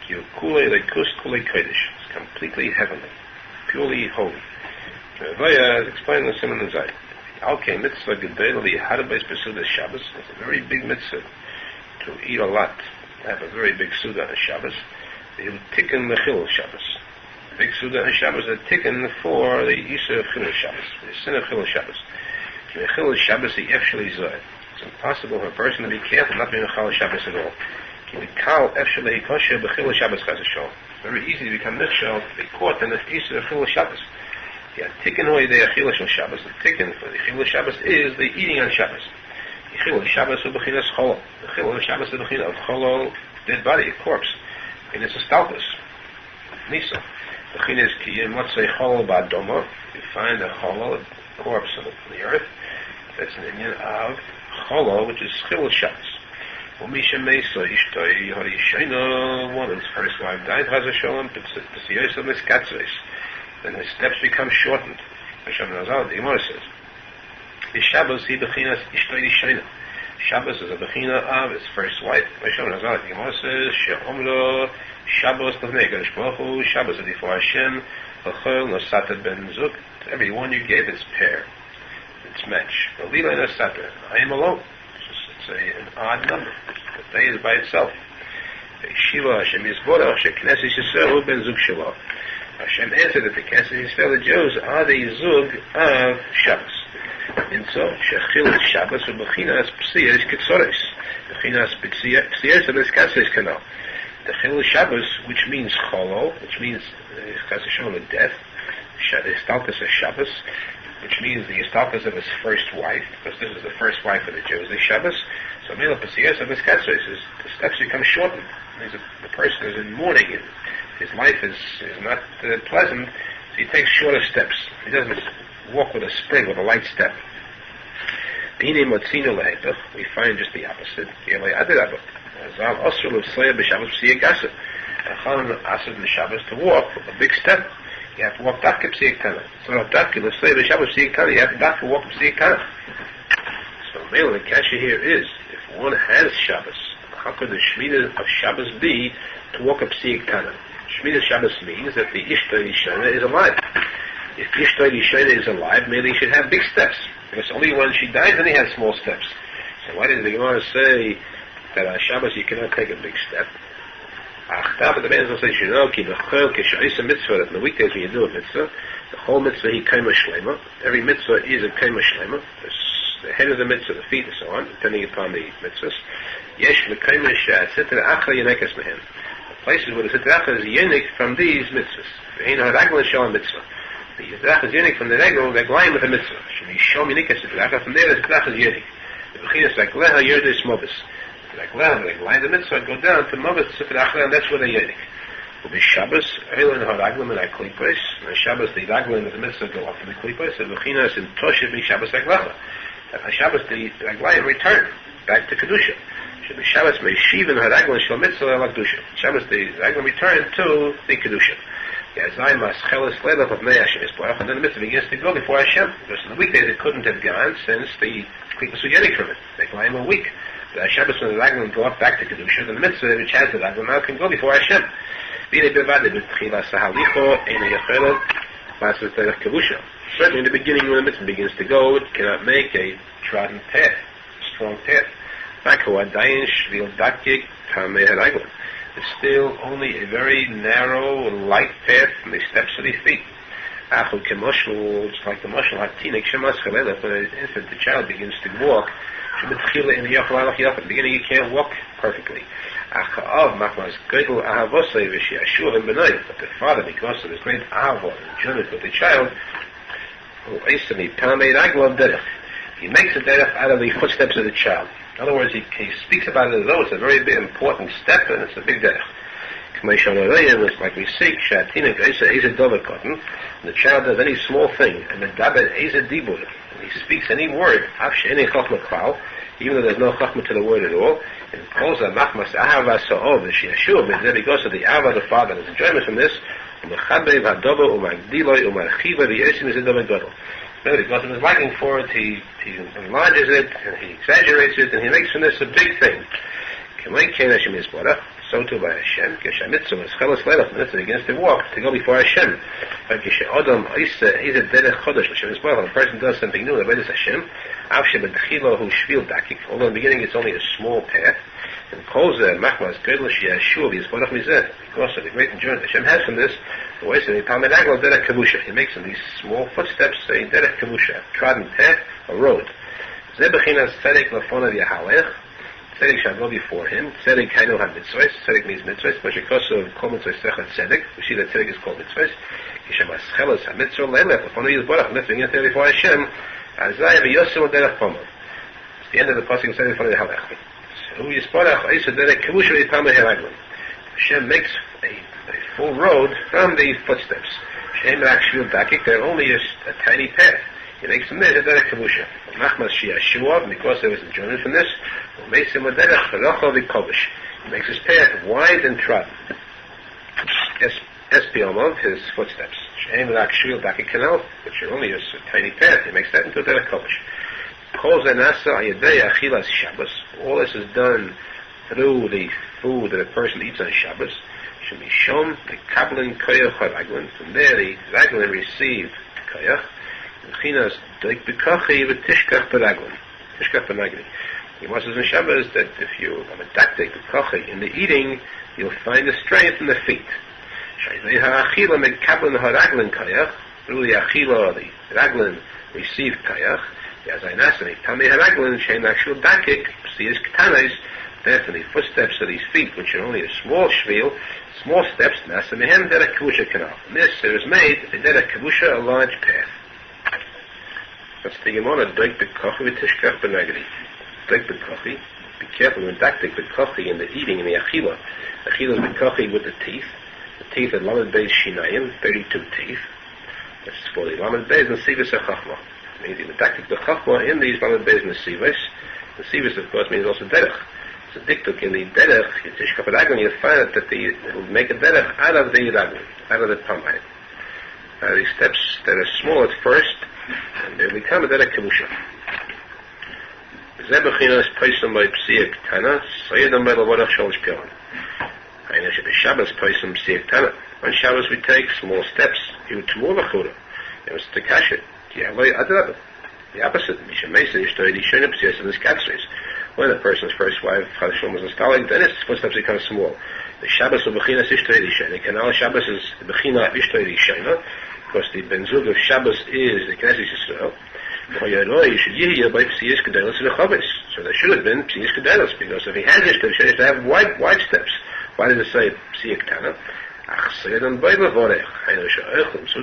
Kule Lekus Kule Kodesh. It's completely heavenly, purely holy. Vaya explained the Simon and Zayt. Alkei Mitzvah Gedel Harbeis Besudas Shabbos. It's a very big mitzvah to eat a lot, to have a very big Suda on Shabbos. The Tikuney Mechil Shabbos. Big Suda and Shabbos are taken for the Yisur of Chilul Shabbos, the sin of Chilul Shabbos. Chilul Shabbos is actually Zohar. It's impossible for a person to be careful not being a Chilul Shabbos at all. It's very easy to become Nichshel, to be caught in the Yisur of Chilul Shabbos. The Tikkun Hoy the Chilul Shabbos, the Tikkun for the Chilul Shabbos is the eating on Shabbos. The Chilul Shabbos is Bechinas Cholol. The Chilul Shabbos is Bechinas of Cholol, dead body, a corpse. And it's a stalkus, Nisa. The chin is kiyim motzei cholol ba'adoma. You find a cholol, a corpse on the earth. That's an Indian of cholol, which is chilul Shabbos. Umisha meisa ishtoi harishayna. One of his first wife died. Chaz Hashem p'tziyos of miskatzos. Then his steps become shortened. Hashem Arizal, the Gemara says, the Shabbos he bechinas ishtoi ishayna. Shabbos is a bechina of his first wife. Hashem Arizal, the Gemara says, she'omlo Shabbos Tavnei Kadosh Baruch Hu, Shabbos is before Hashem, L'chol Nosata Ben Zuk. To every one you gave its pair, its match. L'lila Nosata, I am alone. It's an odd number. The day is by itself. Shiva Hashem Yisborach, Shekneses Yisrael Ben Zuk Shiva. Hashem answered that the Knesset Yisrael, the Jews, are the Zug of Shabbos. And so, Shechil Shabbos U'Bechinas P'siyas Ketzoros. Bechinas P'siyas U'Bechinas Kanal. The Chilul Shabbos, which means Cholol, which means Chas Hashem death, the Stalkus of Shabbos, which means the Stalkus of his first wife, because this is the first wife of the Jews, the Shabbos. So Mila Pasiyas of his Katzos is the steps become shortened. The person is in mourning. His life is not pleasant. He takes shorter steps. He doesn't walk with a spring, with a light step. We find just the opposite. Aharon asks the Shabbos to walk a big step. You have to walk dafka p'siyek tana. So dafka, let's say the Shabbos p'siyek tana, you have to dafka walk p'siyek tana. So the kasha here is, if one has Shabbos, how could the Shmita of Shabbos be to walk a p'siyek tana? Shmita Shabbos means that the Ishtar Yishana is alive. If Ishtar Yishana is alive, maybe he should have big steps. Because only when she dies, then he has small steps. So why did the Gemara say that on Shabbos you cannot take a big step? But the man will say, in the weekdays when you do a mitzvah, the whole mitzvah he kaima shlema. Every mitzvah is a kaima shlema. The head of the mitzvah, the feet, and so on, depending upon the mitzvahs. Yesh mekaima sitra acha yenekas mehen. The places where the sitra acha is yenik from these mitzvahs. Ve'ein haraglan shal mitzvah. The sitra acha is yenik from the reglaim with the mitzvah. Shemi shom yenekas sitra acha. From there, the sitra acha is yenik. The bechinas regleha yerdes mobis. Like the mitzvah go down to Mavis Sifrachla, and that's where they yedik. Will be Shabbos, Eilan Haraglim and Aklipos, and Shabbos the Raglim and the mitzvah go up to the Klipos, and Bechinas in Toshiv be Shabbos Aglacha. And on Shabbos the Raglim return back to Kedusha. Should be Shabbos may Shiv and Haraglim Shal Mitzvah Lagdusha. Shabbos the Raglim return to the Kedusha. Yazayim Ascheles Leilach of Mei Hashem Yisborach, and then the mitzvah begins to go before Hashem. Because in the weekdays it couldn't have gone since the Klipos were yedik from it. They climb a week. The Shabbos when the Raglim go up back to Kedusha, then the mitzvah which has the Raglim now can go before Hashem. Certainly in the beginning when the mitzvah begins to go, it cannot make a trodden path, a strong path. It's still only a very narrow, light path from the steps of the feet. It's like the mashal hatinik shemas chalelef, when an infant, the child begins to walk. In the beginning you can't walk perfectly. But the father, because of his great ahava and enjoyment with the child, he makes a derech out of the footsteps of the child. In other words, he speaks about it as though it's a very big, important step, and it's a big derech. Like we see, the child does any small thing, and the daber dibur, and he speaks any word, even though there's no chachma to the word at all, and calls a machmas ahava sa'ov, because of the ahava of the father, and his enjoyment from this, because of his liking for it, he enlarges it, and he exaggerates it, and he makes from this a big thing. So too by Hashem, mitzvah is chelas leilach, mitzvah against the walk to go before Hashem. When a person does something new, the way is Hashem. Although in the beginning it's only a small path, and because of the great enjoyment Hashem has from this, he makes in these small footsteps a derech kavusha, trodden path, a road. Tzadik shall go before him. Tzadik kainu had mitzvahs. Tzadik means mitzvahs. Mashikosu kol mitzvahs sechat tzadik. We see that tzadik is called mitzvahs. Kishem aschelas ha-mitzvah leilech. Upon the Yisborach, lifting it there before Hashem. Azai v'yosim derech pomo. It's the end of the posek said in front of the halach. So Yisborach oisa derech kavusha v'yipameh heraglim. Hashem makes a full road from the footsteps. Shem rakshvil dakik. They're only a tiny path. He makes from this a derech kavusha. Nachmas shi'ashuav, because there was enjoyment from this. He makes his path wide and trodden. Espiomov, his footsteps. She'em rak shvil daki canal, which are only a tiny path. He makes that into a derech kodesh. Kol zenasa ayadei achilas Shabbos. All this is done through the food that a person eats on Shabbos. Shemishom the kablin koyach haraglim. From there the raglim receive koyach. Chinas doik b'kochi v'tishkach b'raglim. Tishkach b'raglim. He wants us in Shabbos that if you have a daktik b'kochi in the eating, you'll find the strength in the feet. Shaydei ha'achila mekablin ha'raglin koyach. Through the achila, the raglin receive koyach. Yazaynasani tamei ha'raglin shein actual dakik p'siyas k'tanais. Therefore, the footsteps of these feet, which are only a small shvil, small steps, nasa mehem derech kavusha canal. From this, there is made a derech kavusha, a large path. That's the Gemara, doik b'kochi v'tishkach b'nagri. Doik b'kochi, be careful when daktik b'kochi in the eating, in the achila. Achila is b'kochi with the teeth. The teeth are lamed beis shinayim, 32 teeth. That's for the Lamed Beis and Sivas HaChachma. Means the tactic the Chachma in these Lamed Beis and Sivas. The Sivas, of course, means also Derech. It's a diktuk in the Derech, you find that it will make a Derech out of the Raglan, out of the Pamayim. These steps that are small at first, and they become a Derech Kavusha. Zebechinas Paisam by Psiya Ketana, Sayedam by Lavodach Sholosh Pion. I know the Shabbos Paisam Psiya Ketana. On Shabbos we take small steps, even to more Vachuda. It was to cash it. The opposite. When a person's first wife, Chadashim, was installing, then its footsteps become small. The Shabbos of Bechinas Ishtoi Rishayna. Canal Shabbos is Bechina Ishtoi Rishayna, because the Benzug of Shabbos is the Knesset Yisrael. So there should have been Psiyas Kedelos, because if he has Ishtoi, he should have wide steps. Why did it say Psiyas Ketana? So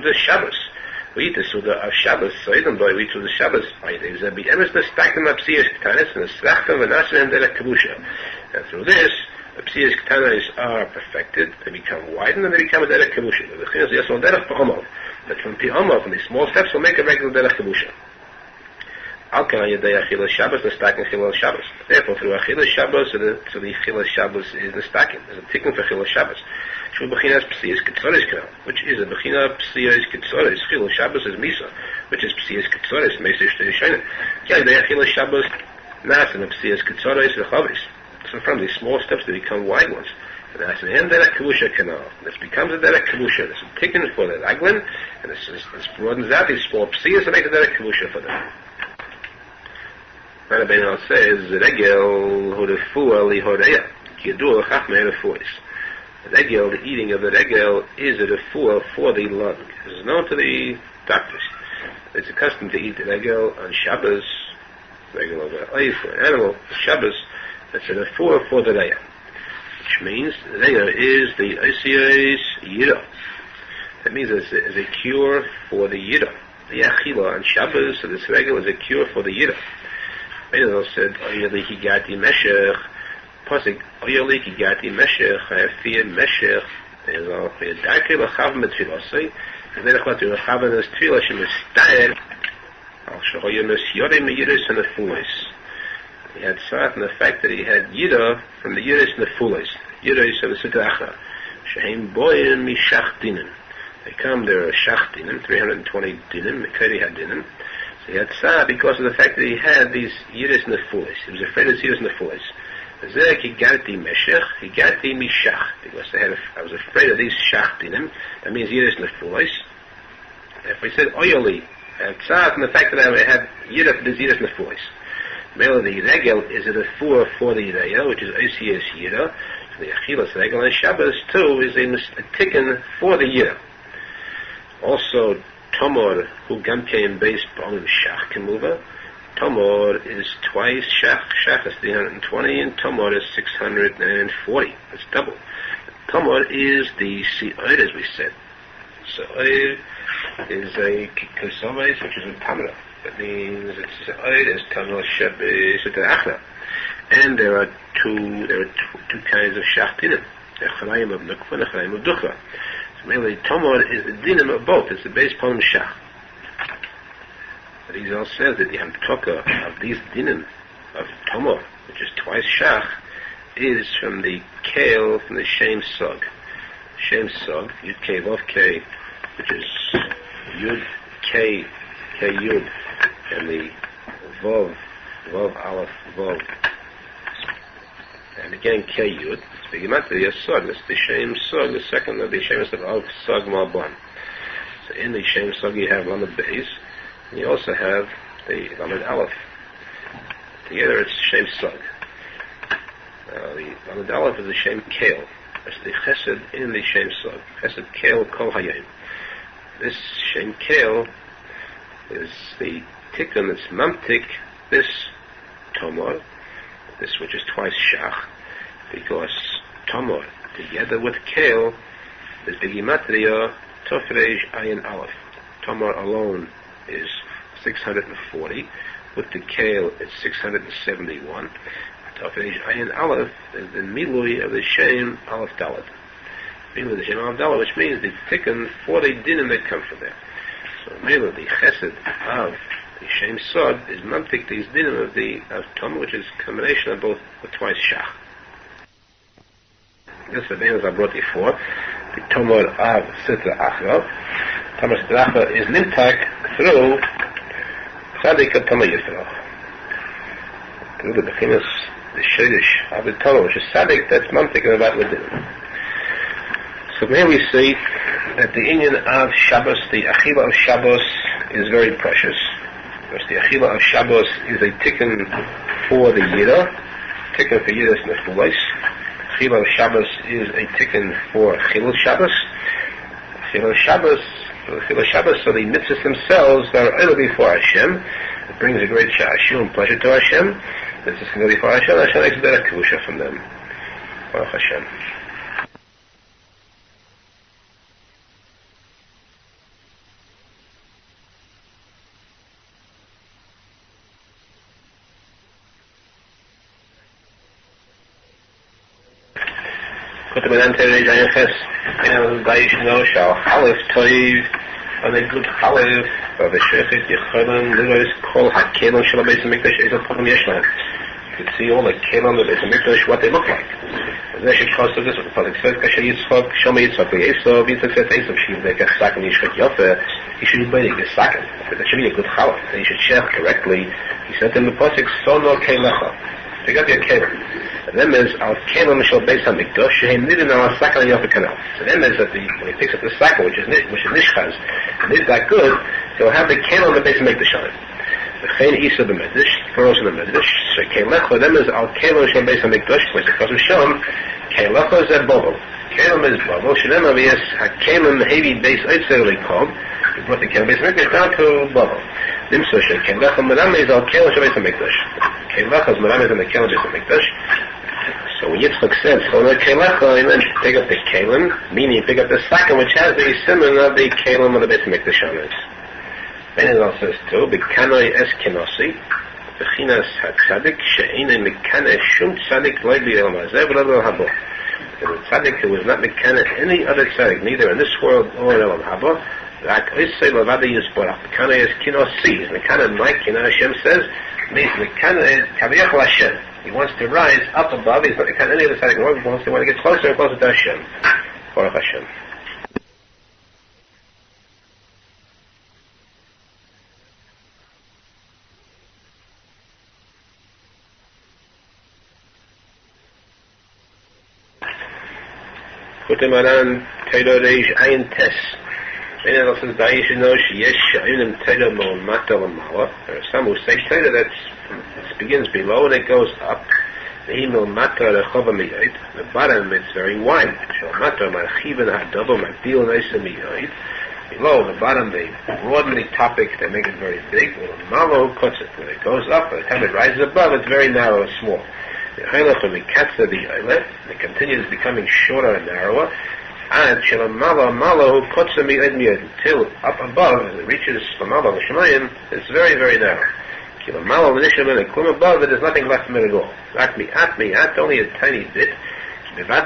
the Shabbos. We eat the Suda of Shabbos, so even though we eat the Shabbos, there be emes the stacking of Psiyas Ketanis and the Slachtam and Menachem Mendel Schneerson. And through this, the Psiyas Ketanis are perfected, they become widened, and they become a Derech Kavusha. The Chinas yes on Derech P'omov. But from P'omov, from these small steps, will make a regular Derech Kavusha. Al-Kan Yedei Achilas Shabbos, the stacking Chilal Shabbos. Therefore, through Achilas Shabbos, so the Chilas Shabbos is the stacking. There's a tikkun for Chilas Shabbos. Shu Bechinas Psiyas Ketzoris Kanal, which is a Bechina Psiyas Ketzoris. Chilas Shabbos is Misa, which is Psiyas Ketzoris, Meisish Teishayna. Yedei Achilas Shabbos, Nasan of Psiyas Ketzoris Rechavis. So from these small steps, they become wide ones. And that's the end Derech Kavusha Kanal. This becomes a Derech Kavusha. There's a tikkun for the Raglan, and this broadens out these small Psiyas and makes a Derech Kavusha for them. Rabbi Nachman says, Regel Hodefua Li Hodeya, Kidur Chachmei Refuis. The regel, the eating of the regel, is a refuah for the lung. This is known to the doctors. It's accustomed to eat the regel on Shabbos, regel of an oif or an animal, Shabbos. It's a refuah for the reya, which means the reya is the oisios yira. That means it's a cure for the yira. The achila on Shabbos, so this regel is a cure for the yira. Arizal said, Oyeliki Gati Meshech, posek, Oyeliki Gati Meshech, I have fear Meshech, Arizal, Oyedake Lachav Metfilosai, and then Echwat Lachav and his Tfilah Shemistayel, Al Shahoyemes Yore Meyiris and the Fulis. He had sat in the fact that he had Yira from the Yiris and the Fulis. Yiris of the Sitacha, Shehem Boyim Mishach Dinim. They come, there are Shach Dinim, 320 Dinim, Mekari had Dinim. He had tzah because of the fact that he had these yiris nefulis. He was afraid of yiris nefulis. Zek he got the meshech, he got the mishach, because I was afraid of these shachtinim. That means yiris nefulis. If we said oyoli, I had tzah from the fact that I had yiris nefulis. Mele the regel is a refuah for the yireya, which is oisias yira. So the achilas regel and Shabbos too is a tikkun for the yira. Also, Tomor, who gamkein based on Shach Kemuva. Tomor is twice Shach. Shach is 320 and Tomor is 640. That's double. Tomor is the Si'oid, as we said. Si'oid is a Kisoves, which is a Tamra. That means it's Si'oid is Tamar Shabbos Achna. And there are two kinds of Shachtinim. The Echarayim of Nukva and the Echarayim of Duchva. Mainly, Tomor is the dinim of both. It's the base poem Shach. But Arizal says that the Hamtoka of these dinim of Tomor, which is twice Shach, is from the Kale, from the Shem Sog. Shem Sog, Yud K, Vav K, which is Yud K, K Yud, and the Vav Aleph, Vav. And again, K Yud. The Gematria Sog, that's the Shem Sog, the second of the Shemus of Sog Malban. So in the Shem Sog you have Lamed Beis, and you also have the Lamed Aleph. Together it's Shem Sog. The Lamed Aleph is the Shem Kale. That's the Chesed in the Shem Sog. Chesed Kale Kol Hayim. This Shem Kale is the tikkun that's mamtik, this Tomor, this which is twice Shach, because Tomor, together with Kale, is the Gematria Tofrej Ayin Aleph. Tomor alone is 640. With the Kale, it's 671. Tofrej Ayin Aleph is the Milui of the Shem Aleph Dalet. Milui of the Shem Aleph Dalet, which means the tikkun for the dinim that come from there. So merely the chesed of the Shem Sod is mamtik these dinim of Tom, which is a combination of both the twice shach. This is the names I brought before. The Talmud of Sitra Achra. Talmud Sitra Achra is nimtak through tzadik of Talmud Yisrael. Through the beginners, the Shadish of the Talmud, which is tzadik, that's mamtik and about with dinim. So here we see that the inyan of Shabbos, the achila of Shabbos, is very precious. Because the achila of Shabbos is a tikkun for the Yida, tikkun for Yidas Nefulis. Achila of Shabbos is a tikkun for Chilul Shabbos. Chilul Shabbos, so the mitzvahs themselves are either before Hashem. It brings a great sha'ashu and pleasure to Hashem. Mitzvahs can go before Hashem. Hashem makes a better kedusha from them. Baruch Hashem. Put them in Antere Jayanches, and Daishno shall Halif Toiv, and a good Halif, of the Shechet, Yecholim, Lilos, Kol HaKelon, Shalabes and Mikdash, is a Pogam Yeshlan. You can see all the Kelon, the Bes and Mikdash, what they look like. And there should cost of this, what the Pasuk says, Kasher Yitzchok, Shoma Yitzchok, Yitzchok, Yitzchok says, Yitzchok, she make a sack and Yishchok Yofer, he should be buying a sack, but that should be a good Halif, and he should share correctly. He said in the Pasuk, Sono Kelecha. Pick up your Kelon. And then there's our Kelon Shal Beis HaMikdash, Shehem Nidin Al Sakan Yofer Kanal. So then there's that when he picks up the sack, which is Nishchaz, and is that good, he'll have the Kelon the Beis HaMikdash on it. The Chen Isa the Medish, Foros in the Medish, so Kelecha, then there's our Kelon Shal Beis HaMikdash, which is because of Shem, Kelecha is a bubble. Kelon is bubble, Shenem Aviyas HaKelon Heavy Beis Oitzer Lekom, he brought the Kelon Beis HaMikdash down to bubble. Nimso Kelecha Mename is our Kelon Shal Beis HaMikdash. Kelecha is Mename is in the Kelon Beis HaMikdash. So when Yitzchak says, Kelecha, he meant pick up the Kelon, meaning pick up the sack, which has the simon of the Kelon of the Beis HaMikdash on it. Then it also says too, B'kanoi es kenosi, B'chinas ha-tzadik, she'inei mekane shum tzadik loy b'yel mazeh v'lo habo. And the tzadik who was not mekane any other tzadik, neither in this world or in Elam habo, rak oisei lavada yisborach, B'kanoi es kenosi, is mekane like, Hashem says, means mekane kaviyachal Hashem. He wants to rise up above, he's not mekane any other tzadik, he wants to get closer and closer to Hashem. Baruch Hashem. Maran Teiro Reish Ayin Tes. Then it also says Da'ish Enosh Yesh Sha'inim Teiro Mo Mata Lamala. There are some who say Teiro that it begins below and it goes up. The bottom it's very wide. Below the bottom they broaden the topic, they make it very big. When it goes up, by the time it rises above, it's very narrow and small. It continues becoming shorter and narrower until up above, as it reaches it's very, very narrow. Above it, there's nothing left from it at all. Only a tiny bit. Because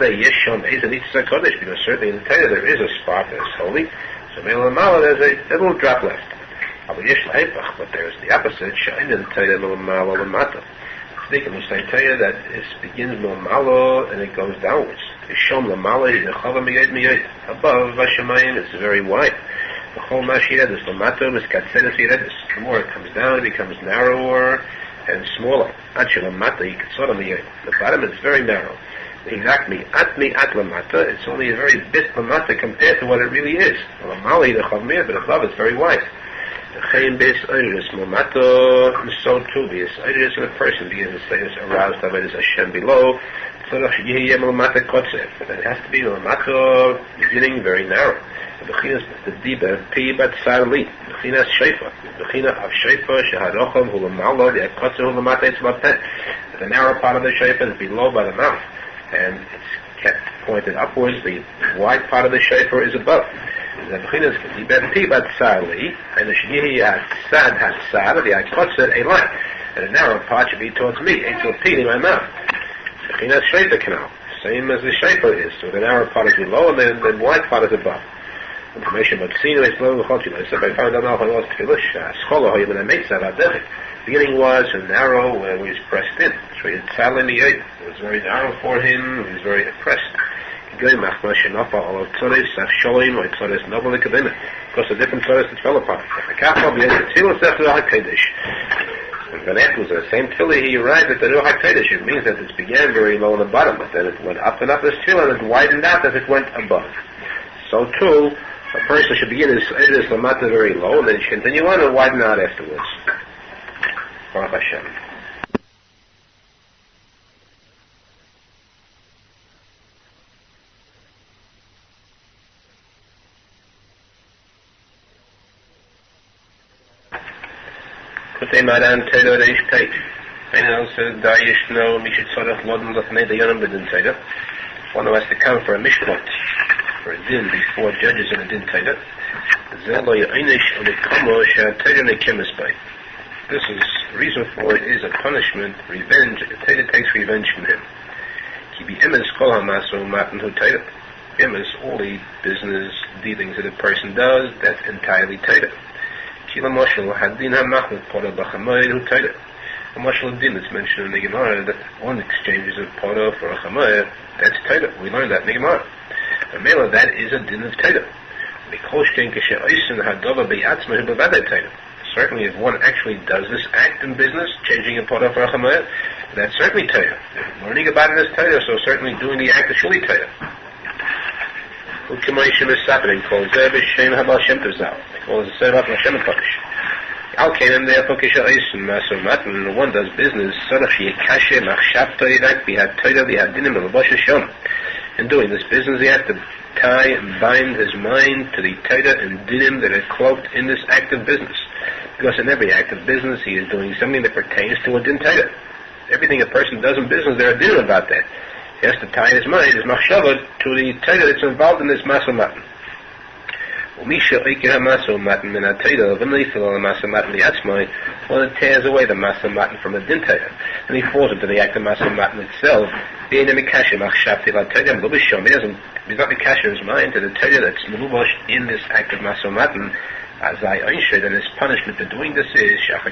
certainly in the Torah there is a spot that is holy. So there's a little drop left. But there's the opposite. Speaking of say Torah that it begins milmalo and it goes downwards. Above Vashamayim it's very wide. The whole Mashiach the more it comes down, it becomes narrower and smaller. The bottom is very narrow. Exactly, it's only a very bit lamata compared to what it really is. But above it's very wide. So too, the Isaiah of a person begins to say it's aroused by this Hashem below. So it has to be lamata beginning very narrow. The diba pi bat sarli, the shayfa of shayfa sheharocham hulamalo the akotzer hulamata it's lapet. The narrow part of the shayfa is below by the mouth, and it's kept pointed upwards. The wide part of the shayfa is above. The diba pi bat sarli, and the shnihi sad has sad, the akotzer a line, and the narrow part should be towards me. It's a pin in my mouth. The shayfa canal, same as the shayfa is. So the narrow part is below, and then the wide part is above. Information about Sinu is low Chotila. So I found out how it was Tfilish, Scholar, how you gonna make that. The beginning was an arrow where he was pressed in. So he had Tzal in the Eid. It was very narrow for him, he was very oppressed. Because the different Tzoros that fell apart. And when after was the same tefillah, he arrived at the Ruach HaKodesh. It means that it began very low on the bottom, but then it went up and up as tefillah, and it widened out as it went above. So too, a person should begin his lamata very low, and then he should continue on and widen out afterwards. Baruch Hashem. Kutei Maran Teda Reish Peit. Einer says, Da Yishno Mishit Sorach Lodin Lafnei Dayanim B'Din Teda. One who has to come for a mishpat, for a din before judges in a din Teda. Zelo Yainish Ulikamo Shah Teda Nekemis B'Ay. This is, the reason for it is a punishment, revenge. Teda takes revenge from him. Ki Bi Emes Kol HaMaso Matan Hu Teda. Emes, all the business dealings that a person does, that's entirely Teda. Kila Moshel Hadin HaMachlet Poda B'Chamoyer Hu Teda. A Moshel Din that's mentioned in the Gemara that one exchanges of Poda for a Chamoyer, that's Teda. We learned that in the Gemara. The Mela, that is a Din of Teda. Certainly if one actually does this act in business, changing a Poda for a Chamoyer, that's certainly Teda. Learning about it is Teda, so certainly doing the act is surely Teda. Ukimayishim is Sapin calls Zebis Shem Habal Shem Tavzal. They call it the Servat Hashem Pakish. Al Kanan therefore Kisha Eisen Maso Matan, and one does business, Sarach Yekashe Machshavto Yidak Bihad Toida Bihad DinimElabosh Hashem. In doing this business, he has to tie and bind his mind to the Toida and Dinim that are cloaked in this act of business. Because in every act of business, he is doing something that pertains to a Din Toida. Everything a person does in business, there are Dinim about that. He has to tie his mind, his machshava, to the Torah that's involved in this Maso Matan. When it tears away the Maso Matan from the Din Torah, and he falls into the act of Maso Matan itself, he's not mikasher his mind to the Torah that's melubosh in this act of Maso Matan. As I answered, and his punishment for doing this is he has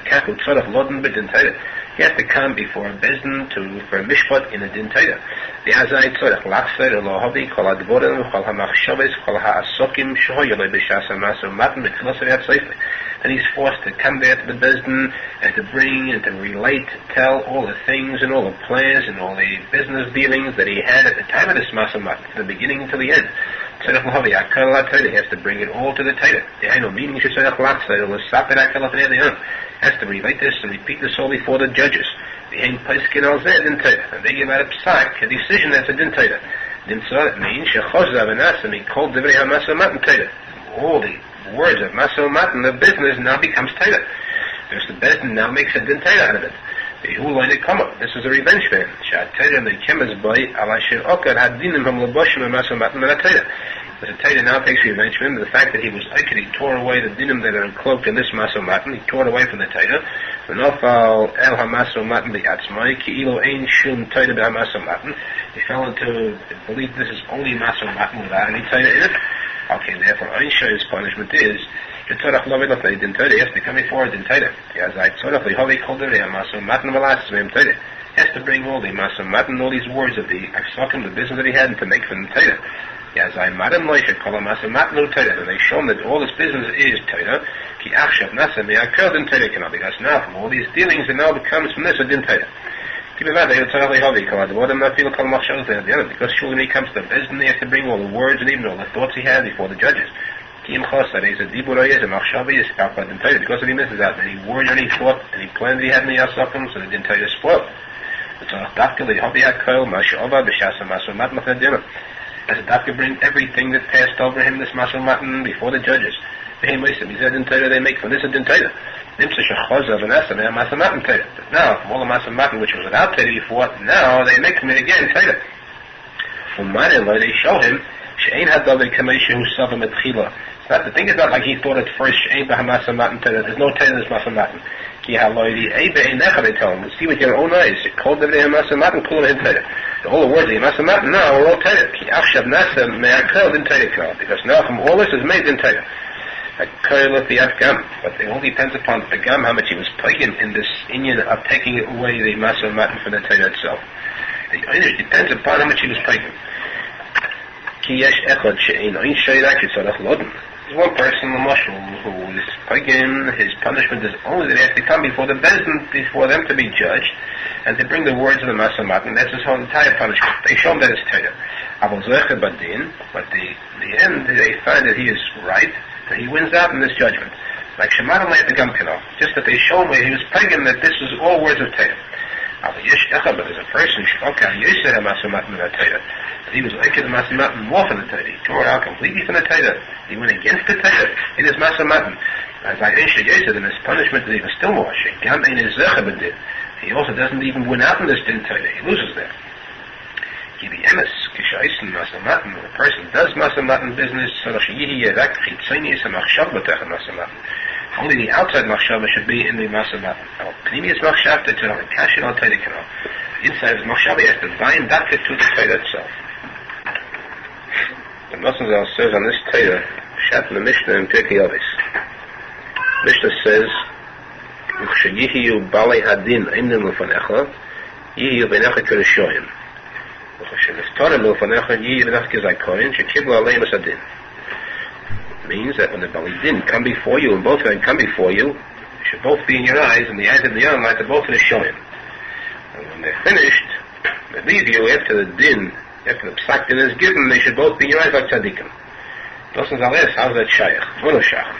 to come before a bezdin for a mishpat in a din Torah. The azay tzorach lachser elohavi kol advorim kol hamachshavos kol ha'asokim shoyolei b'shas ha'maso matan b'tfilas v'yatzayfli. And he's forced to come there to the bezdin and to bring and to relate, tell all the things and all the plans and all the business dealings that he had at the time of this maso matan, from the beginning to the end. He has to bring it all to the Torah. He has to relate this and repeat this all before the judges. And they give out a psak, a decision that's a din Torah. Din Torah means all the words of Maso Matan, the business now becomes Torah. Because the bezdin now makes a din Torah out of it. This is a revenge for him. The Torah now takes revenge for him. The fact that he was he tore away the dinim that are cloaked in this Maso Matan, he tore away from the Torah. He fell into belief this is only Maso Matan without any Torah in it. Okay, therefore, his punishment is he has to come before it in Torah. He has to bring all the Maso Matan, all these words of the Aksakim, the business that he had, to make from the Torah. And they show him that all this business is Torah. Because now from all these dealings it now becomes from this a din Torah. Because surely when he comes to the business, he has to bring all the words and even all the thoughts he had before the judges. Because if he misses out any word or any thought, any plans he had in the Yaakov, so the din Torah is spoiled. As a doctor bring everything that passed over him, this Maso Matan, before the judges. He said in Torah they make from this a din Torah. Now, from all the Maso Matan which was without Torah before, now they make from it again Torah. They show him the thing is not like he thought at first there's no Torah in this Maso Matan. They tell him, see with your own eyes, All the words of the Masa Matan now are all Torah. Ki Achshav Nasa Me'akel Din Torah. Because now from all this is made in Torah. But it all depends upon the Gam, how much he was pagan in this Indian of taking away the Masa Matan from the Torah itself. The Einish depends upon how much he was pagan. Ki Yesh Echad She'ein Ein Sheirak Yitzarach Loden. There's one person, the Mashal, who is pagan. His punishment is only that he has to come before the Bezdin, before them to be judged, and to bring the words of the Masa Matan. That's his whole entire punishment. They show him that it's Torah. But the end, they find that he is right, that he wins out in this judgment. Like Shemaran at the Gamkino, just that they show him where he was pagan, that this is all words of Torah. But there's a person, that he was like the Masa Matan more from the Torah. He tore it out completely from the Torah. He went against the Torah in his Masa Matan. As I said, in his punishment is even still more. He also doesn't even win out in this din Torah. He loses there. When a person does Masa Matan business, only the outside machshava should be in the Masa Matan. Pnimius machshava to the kashin al Torah kanal. Inside his machshava has to bind that to the Torah itself. The Rosenfeld says on this Torah, Shat in the Mishnah in Pirkei Avos. Mishnah says, "U'ksheyihiyu balei hadin imnim l'fanecha, yihiyu b'necha kerishoyim. U'ksheniftorim l'fanecha, yihiyu b'necha kezaykoyin, shekiblu aleim asadin." Means that when the Bali Din come before you, and both of them come before you, they should both be in your eyes, and the eyes of the young light are both in the Shoyim. And when they're finished, they leave you after the Din, after the Psak Din is given, they should both be in your eyes like tzadikim. Doesn't Zales, how's that Shaykh? Monoshach.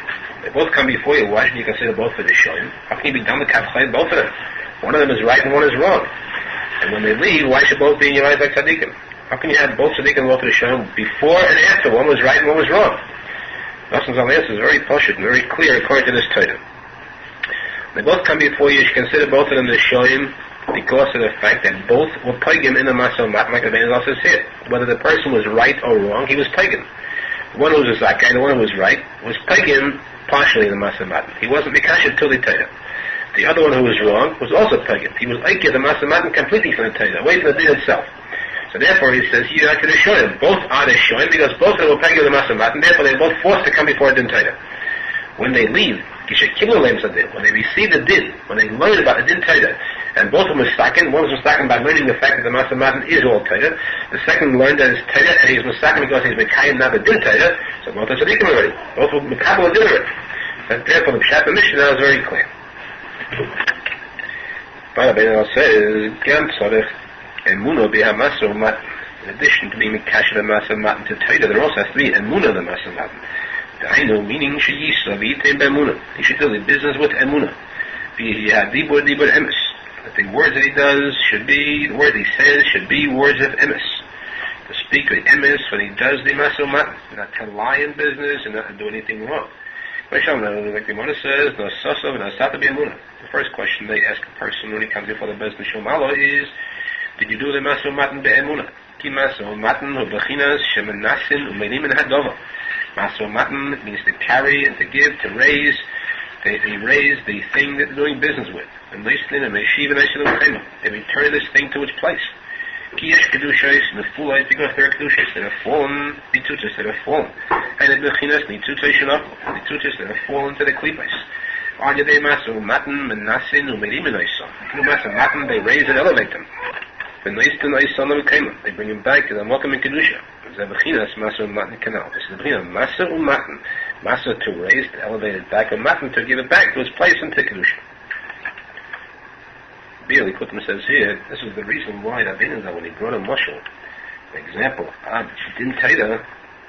They both come before you, why should you consider both for the Shoyim? How can you be done with Kavchay, both of them? One of them is right and one is wrong. And when they leave, why should both be in your eyes like tzadikim? How can you have both tzadikim and both of the Shoyim before and after? One was right and one was wrong. Noson's answer is very poshut and very clear according to this Torah. They both come before you. You should consider both of them the Shoyim because of the fact that both were pagan in the Masa Matan, like the Arizal says here. Whether the person was right or wrong, he was pagan. The one who was a Zakai, the one who was right, was pagan partially in the Masa Matan. He wasn't Mikashet till the Torah. The other one who was wrong was also pagan. He was Aikid the Masa Matan completely from the Torah, away from the Din itself. So therefore he says, you are to the Shoyim. Both are the Shoyim because both of them were pagan in the Masa Matan, therefore they were both forced to come before the Din Torah. When they leave, when they receive the Din, when they learn about the Din Torah, and both of them were mistaken, one was mistaken by learning the fact that the Masa Matan is all Torah, the second learned that it's Torah, and he's mistaken because he's Mekayim not the Din Torah, so both are tzadikim already. Both were Mekabel Din already. And therefore the Pshat Mishnah is very clear. But Aharon says, Gam tzarech emunah b'hamasa u'matan. In addition to being Mekasher the Masa Matan to Torah, there also has to be emunah the Masa Matan. I know, meaning she yisrav yitem b'emunah. He should do the business with emunah. Dibur emes. That the words that he does should be, the words he says should be words of emes. To speak with emes when he does the Masa Matan, not to lie in business and not to do anything wrong. Like the Gemara says, no sasov and asata b'emunah. The first question they ask a person when he comes before the Bezdin Shomalo is, did you do the Masa Matan be'emunah? Ki Masa Matan hu b'chinas shemenasin u'meinim en hadova. Masa Matan means to carry and to give, to raise. They raise the thing that they're doing business with. And they return this thing to its place. Ki yesh kedushos nefulais because they're kedushos. They're fallen bitutus. They're fallen. And the b'chinas nitutos shenaflu. Bitutus that have fallen to the klipos. Al yadei Masa Matan menasin u'meinim en oisom. Through Masa Matan they raise and elevate them. They bring him back to the Mokum and Kedusha. This is the Bechina Masa Matan. Masa to raise, to elevate it back, and Matan to give it back to its place in Kedusha. Likutey says here, this is the reason why Rabbeinu, when he brought a Moshel, the example of Din Torah,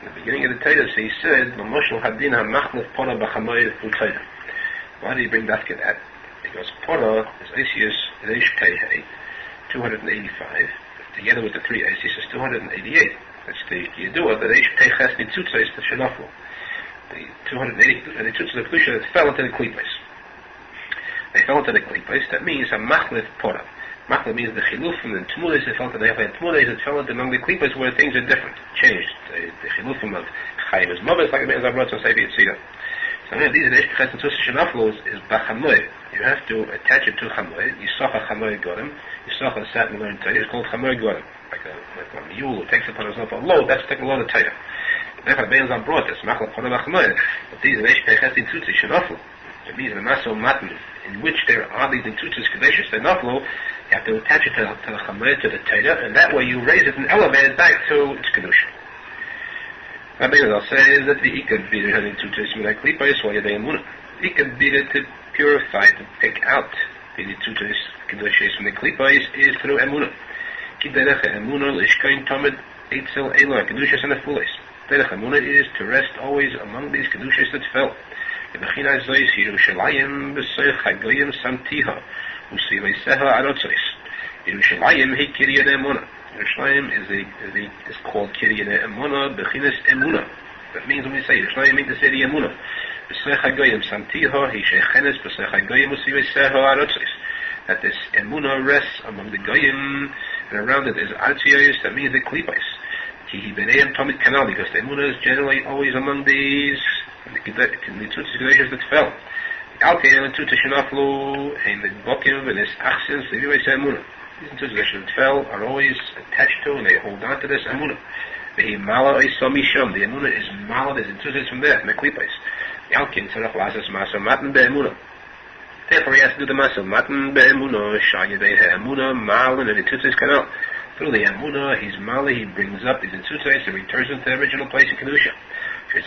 in the beginning of the Torah, he said, Moshel Hadin HaMachnef Porah B'chamoy Torah. Why did he bring that to that? Because Porah is Asius Reish Pei 285, together with the three Aces is 288. That's the Yedua, the Reish Teiches Nitzutzos, the Shenaflu. The 280, the Nitzutzos of Kedusha that fell into the Klipos. They fell into the Klipos, that means a Machlef Porah. Machlef means the Chiluf, and the Tmulis, they fell into the Tmulis, that fell into among the Klipos where things are different, changed. The Chilufim of Chayim is Moves, like the Menachem Mendel Schneerson. So these are the Reish Teiches Nitzutzos Shenaflu is Bachamoy. You have to attach it to Chamoy. Yisocha Chamoy Gorim. Yisocha sat and learned Torah. It's called Chamoy Gorim. like a mule who takes upon himself a load, that's taking a load of Torah. Therefore, the Be'ezam brought this, but these it means the Maso Matan, in which there are these intuitus Kadeshis Naflo, you have to attach it to the Chamer, to the Torah, and that way you raise it and elevate it back to its Kedusha. Rabbi Nachman says that the Ikad Bida has intuitus Milai Klipais, while Yadei Emunah. Ikad Bida to purify, to pick out the intuitus Kadeshis from the Klipais is through Emunah. Kiderech Emunah, Lishkain Tomid, Eitzel Elah, Kedushas and the Fulis. Derech Emunah is to rest always among these Kedushas that fell. Bechina Zois Yerushalmi b'Soich Hagoyim Samtiha Usileiseha Arotzois. Yerushalmi he Kiryat Emunah. Yerushalmi is called Kiryat Emunah Bechinas Emunah. That means when we say Yerushalmi, means the city Emunah. B'Soich Hagoyim Samtiha he Shechenes b'Soich Hagoyim Usileiseha Arotzois. That this Emunah rests among the Goyim, and around it is Artzios. That means the Klipais. He Beneim Tomid Kanal, because the Emunah is generally always among these. The Tutus Kedeshis that fell. Alkein and Tutus Shenaflu, and the Bokim and his Achsins, the Vivay Emunah. These Tutus Kedeshis that fell are always attached to and they hold on to this Emunah. The Mala Isomisham, the Emunah is Mala, there's Tutus from there, Meklipais. The Alkein Tzarach Lasas Masa Matan Be'emunah. Therefore he has to do the Masa Matan Be'emunah, Shayadei Emunah, Mal, and the Tutus Canal. Through the Emunah, he's Mala, he brings up these Tutus and returns them to the original place in Kedusha. The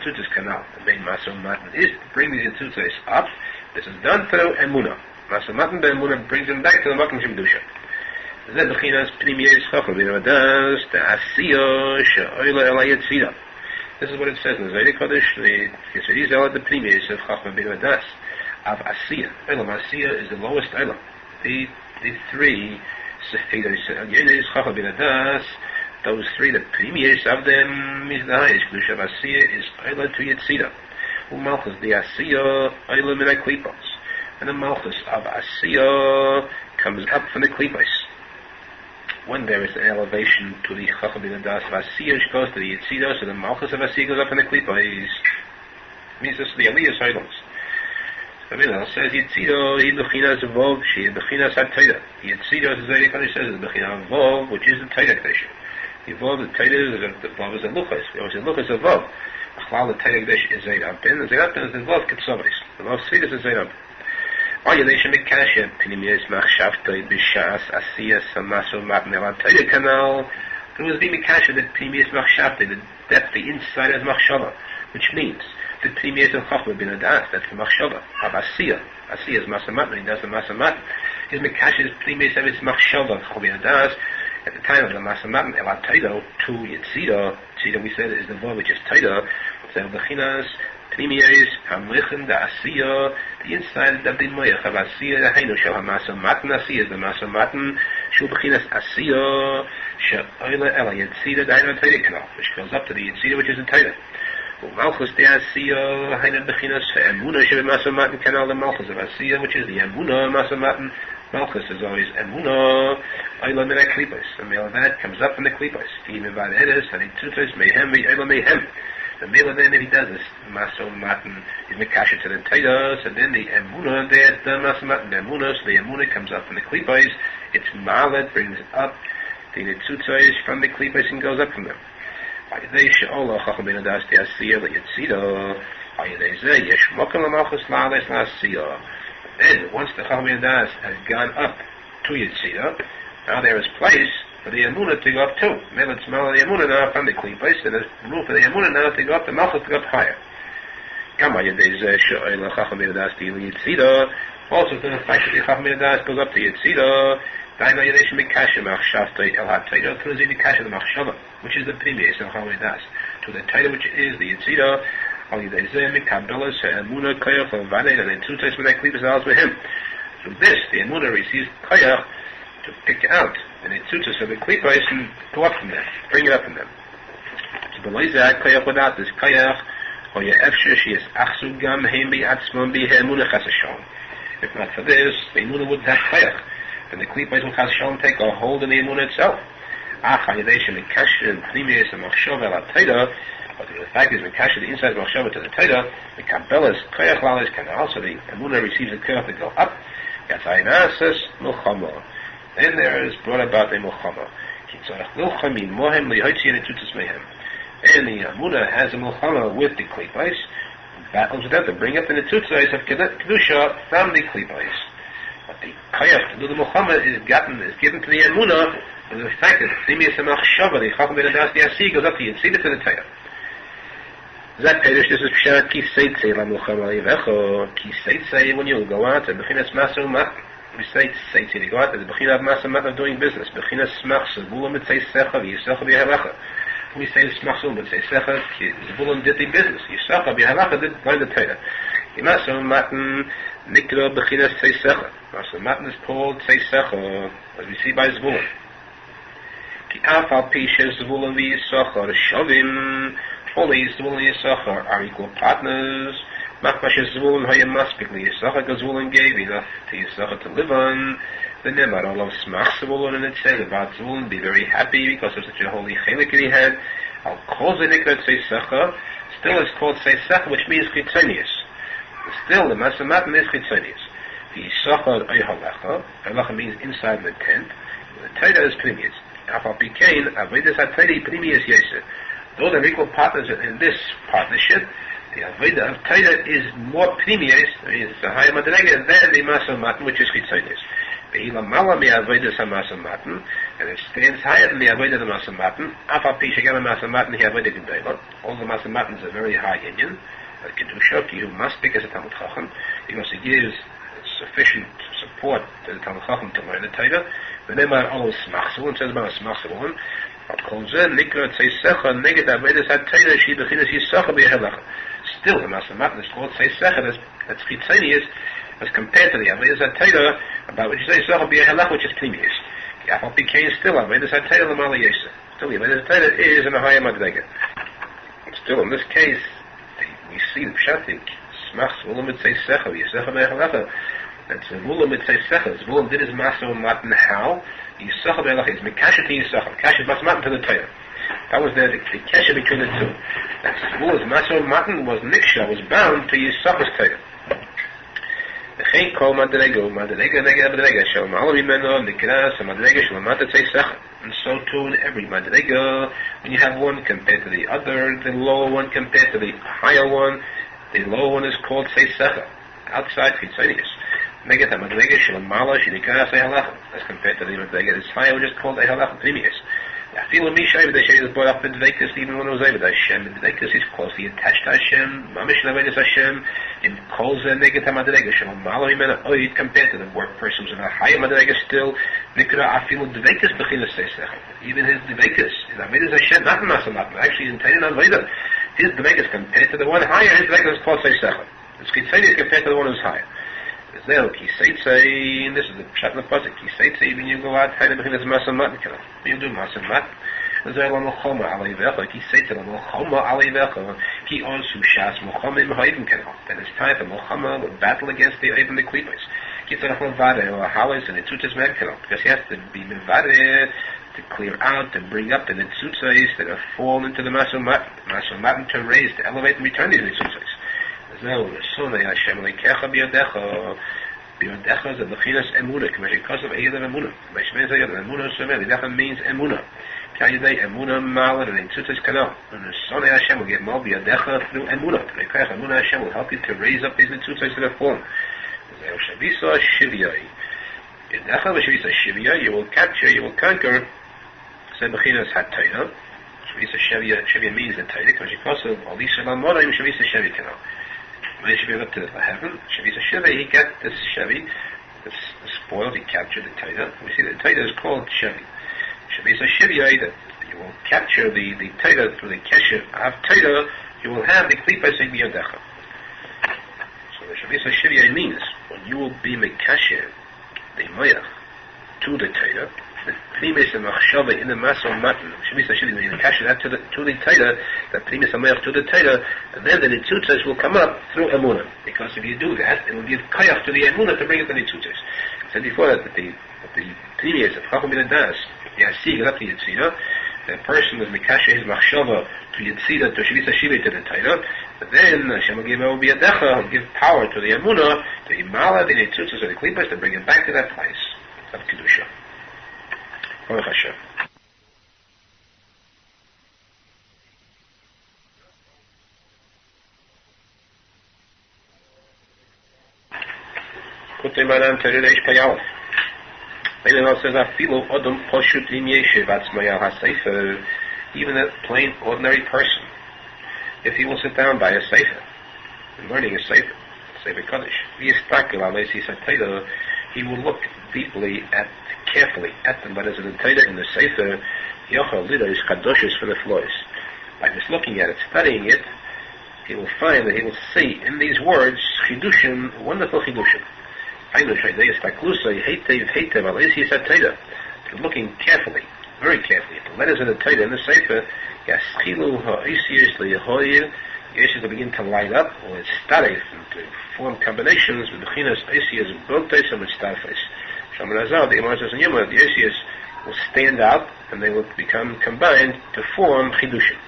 Tutus canal. The main Maso Matan is to bring these Tutus up. This is done through Emunah. Maso Matan Be'emunah brings them back to the Makom Shemdusha. This is what it says in the Zaydik Kodesh. The Yisrael the Primis of Chachma B'Vadas of Asiya. Elam Asiya is the lowest Elam. The three Yenis Chachma B'Vadas. Those three, the premiers of them is the highest. Kedusha of Asiya is Ayla to Yetzira. Malchus the Asiya, Ayla min Klipos. And the Malchus of Asiya comes up from the Klipos. When there is an elevation to the Chacham bin Adas of Asiya, which goes to the Yetzira, so the Malchus of Asiya goes up from the Klipos. It means this is the Aliyah Silence. Rabbi says Yetzira, he Bechinas Vov, she Bechinas HaTorah. Yetzira, as the Zaydik Kodesh says, is Bechinas Vov, which is the Torah Kedesh. The Vav, the Torah, the Vav is a Luchas. There was a Luchas of Vav. Achlal, the Torah Kedesh is Zayd Abin. The Zayd Abin is the Vav Ketzovis. The Vav Svidus is Zayd Abin. All Yadesha Mikasha, Pinimias Machshavtoi, Bishas, Asiya, Samaso, Mabnel, Torah Canal. There was the Mikasha, the Pinimias Machshavtoi, the depth, the inside of Machshava, which means the Pinimias of Chachma bin Adas, that's the Machshava, of Asiya. Asiya is Masamat, he does the Masamat. His Mikasha is Pinimias of its Machshava, Chachma bin Adas. At the time of the Masamat, Elat Taito to Yetzira, Yetzira we said is the Vav which is Taito, so Bechinas, Pnimiyas, Hamlichin, the Asiya, the inside of the Moyach of Asiya, the Hainu Shel HaMasamatan, Asiya is the Masamatan, Shul Bechinas Asiya, Shel Oila Ela Yetzira, the Hainu Taito Canal, which goes up to the Yetzira which is the Taito. Malchus the Asiya, Hainu Bechinas, Emunah Shel Masamatan Canal, the Malchus of Asiya, which is the Emunah Masamatan. Malchus is always Emunah, Ayla min Klipos. The male of that comes up from the Klipos. Even by the Edes, and he tutus, Mehem, Ayla Mehem. The male of then, if he does this, Maso Matan, is Mikasha to the Taitos, and then the Emunah, there's the Maso Matan, the Emunah, so the Emunah comes up from the Klipos. It's Malet, brings up the Nitzutzos from the Klipos and goes up from them. Ayadei She'olah, Chacham bin Adas, the Asiya, the Yetzira, Ayadei Zeh, Yesh Mokem LaMalchus La'ales La'asiya. Then, once the Chacham bin Adas has gone up to Yetzira, now there is place for the Emunah to go up too. Maybe it's Mal the Emunah now from the Klipos, and there's room for the Emunah now to go up, the Malchus to go up higher. Kama Yadei Zeh She'olah, Chacham bin Adas, the Yetzira, also to the fact that the Chacham bin Adas goes up to Yetzira, Daina Yadesh Mikasha Machshavtoi El HaTorah, through the Mikasha the Machshava, which is the Primis of Chacham bin Adas, to the Torah which is the Yetzira, Al Yadei Zeh Mikabelas Emunah Koyach Levadet, and then two times when that Klipos allows with him. Through this, the Emunah receives Koyach to pick out the Netzutus of the Klipos and go up from them, bring it up from them. So below that Koyach, without this Koyach, or Ye'efsher she is Achsu Gam Heim Bi'atzmon Bi'he Emunah Chas Hashem. If not for this, the Emunah would have Koyach, and the Klipos will Chas Hashem take a hold in the Emunah itself. Ach Yadei Mikasha and Primis and Machshava El HaTorah. But the fact is, when Kasha, the inside of Machshava to the Torah, the Kabbalas, Koyach Lalas, can also the Emunah receives the Koyach to go up. Yatzayinasas, Mulchama. Then there is brought about a Mochama. And the Amunah has a Mochama with the Klipais, battles with them to bring up the Netzutzais of Kedusha from the Klipais. But the Kayach to do the Mochama is given to the Amunah with the fact that the Tzimis and Machshava, the Chacham Ben Adas, the Asi, goes up to Yitzida to the Tayah. That Perish, this is Pshat, Ki Seitzei la Mochama Ivecho, Ki Seitzei, when you go out, and Bechinas Masu Mat, we say Seitzei, you go out, and the Bechinas Masu Mat of doing business, Bechinas Smach, Zebulun Mitzei Secha, Yisacha B'Yahalacha. We say Smach Zebulun Mitzei Secha, Zebulun did the business, Yisacha B'Yahalacha did learn the Torah. Masu Matan, Nikra Bechinas Tzei Secha. Masu Matan is called Tzei Secha, as we see by Zebulun. Ki Afal Pisha Zebulun V'Yisacha, Shavim, only Zvulun and Yisachar are equal partners. Machmash Zvulun Hayam Maspikli Yisachar because Zvulun gave enough to Yisachar to live on. The Nemar Olav Smach Zvulun, and it says about Zvulun, be very happy because of such a holy chelik that he had. I'll call the Nikrat Seisachar. Still it's called Seisachar, which means Chitzonius. Still the Masamatan is Chitzonius. The Yisachar Ayhalacha. Halacha means inside the tent. The Torah is Primius. Afal Pikain, Avedis HaTorah Primius Yeseh. Though they're equal partners in this partnership, the Aveda of Torah is more premius, is the higher Madrega than the Masa Matan, which is Chitzonius. Be'ila Mala mi Aveda sa Masa Matan, and it stands higher than the Aveda of the Masa Matan. Afa Pisha Gama Masa Matan, he Aveda Gedela. All the Masa Matans are very high Indian. Like Kedusha, Kiruv must speak as a Talmud Chacham, because he gives sufficient support to the Talmud Chacham to learn the Torah. The Nemar Olo Smachsul, and says about Smachsul, still, the Masamatan is called Seisecha, that's Chitzonius, as compared to the Avedis HaTorah, about which Seisecha B'Yahalacha, which is Primius. Yaakov became still Avedis HaTorah L'Mala Yesa. Still, the Avedis HaTorah is in a higher Madrega. Still, in this case, we see the Pshatik, Smach Zvulun mit Seisecha, Yissecha B'Yahalacha. That's Zvulun mit Seisecha. Zvulun did his Masamatan how? Yisachar B'Yahalacha is Mekashet to Yisachar. Mekashet Masamatan to the Torah. That was the Kesher between the two. That Zvulun's Masamatan was Niksha, was bound to Yisachar's Torah. V'chein kol Madrega, Madrega Nega Madrega, Shel Ma'ala Mimeno, Nikras, Madrega Shel Mata Tzeisecha. And so too in every Madrega, when you have one compared to the other, the lower one compared to the higher one, the lower one is called Tzeisecha, outside Chitzonius. Negat HaMadrega Shel Mala Shenikas Ehalacha, as compared to the Madrega that's higher, which is called Ehalacha Primius. Afilu Misha Eved is brought up in Dveikus, even when it was Eved Hashem. In Dveikus is closely attached to Hashem, Mamish Levedis Hashem, in Kolze Negat HaMadrega Shel Mala Mimena Oid, compared to the work persons in a higher Madrega still, Nikra Afilu Dveikus Bechinas Seisech. Even his Dveikus, his Avedis Hashem, not Masamat, actually in Tainin Aveda, his Dveikus compared to the one higher, his Dveikus is called Seisech. His Chitzonius compared to the one who's higher. Ki Seitzei, and this is the Pshat and the posek. Ki Seitzei, when you go out, Taina Bechinas Masa Matan, when you do Masa Matan, Zeh la Mochama Alei Vecha, Ki Seitzei la Mochama Alei Vecha, Ki Onsu Shas Mochama im Ha'ivim Kenal. Then it's time for Mochama to battle against the Ha'ivim the Klipos. Ki Tzarech Levade, or Halis and Netzutzes Medkenal, because he has to be Mevade, to clear out, to bring up the Netzutzes that have fallen into the Masa Matan. Masa Matan to raise, to elevate and return these Netzutzes. Zeh Nosson Hashem Leikecha B'Yodecha. B'Yodecha is the Bechinas Emunah, K'meshikos of Eid of Emunah. K'meshmei Zayad, Emunah Someh, L'Decha means Emunah. K'ayidei Emunah Malad, and in Tzutzes Kanal. And Nosson Hashem will get more B'Yodecha through Emunah. Leikecha Emunah Hashem will help you to raise up these Tzutzes that have fallen. Zeh Shavisa Shiviyai. Yodecha V'Shavisa Shiviyai, you will capture, you will conquer, Zeh Bechinas HaTorah. Shavisa Shiviyai means the Torah, K'meshikos of Alisha Lamorim, Shavisa Shiviyai Kanal. When he should be up to heaven, Shavisa Shiva, he got this Shavi, this spoiled, he captured the Torah. We see the Torah is called Shavi. Shavisa Shiva, that you will capture the Torah through the Kesher of Torah, you will have the Klipa Sig B'Yodecha. So the Shavisa Shiva means, when you will be Mekasher, the Moyach, to the Torah, the Primis and Machshava in the Masal Matan, Shavisa Shiva, you Mekasher that to the Torah, the Primis and Moyach to the Torah, and then the Netzutzes will come up through Emunah. Because if you do that, it will give Kayach to the Emunah to bring up the Netzutzes. I said before that the Primis of Chacham Ben Adas, the Asi got up to Yitzida, the person was Mekasher his Machshava to Yitzida, to Shavisa Shiva to the Torah, but then Hashem will give B'Yadecha, will give power to the Emunah, to Himala, the Netzutzes, or the Klipas, to bring it back to that place of Kedusha. Baruch Hashem. Likutey Maran Teresh Payal. Menachem says, "Afilu Adam Poshut Im Yeshiv Atzmayal HaSefer." Even a plain, ordinary person, if he will sit down by a sefer, and learning a sefer Kodesh, he will look deeply carefully at the letters of the Torah in the sefer. Yochel Lidos Kadoshes for the floors. By just looking at it, studying it, he will find that he will see in these words chidushim, wonderful chidushim. Looking carefully, very carefully, at the letters of the Torah in the sefer, Yes, to begin to light up, or it's static, to form combinations with the chinas Asias and Bogtes and with Starface. Arizal, the Gemara says in Yoma, the Asias will stand out and they will become combined to form chidushim.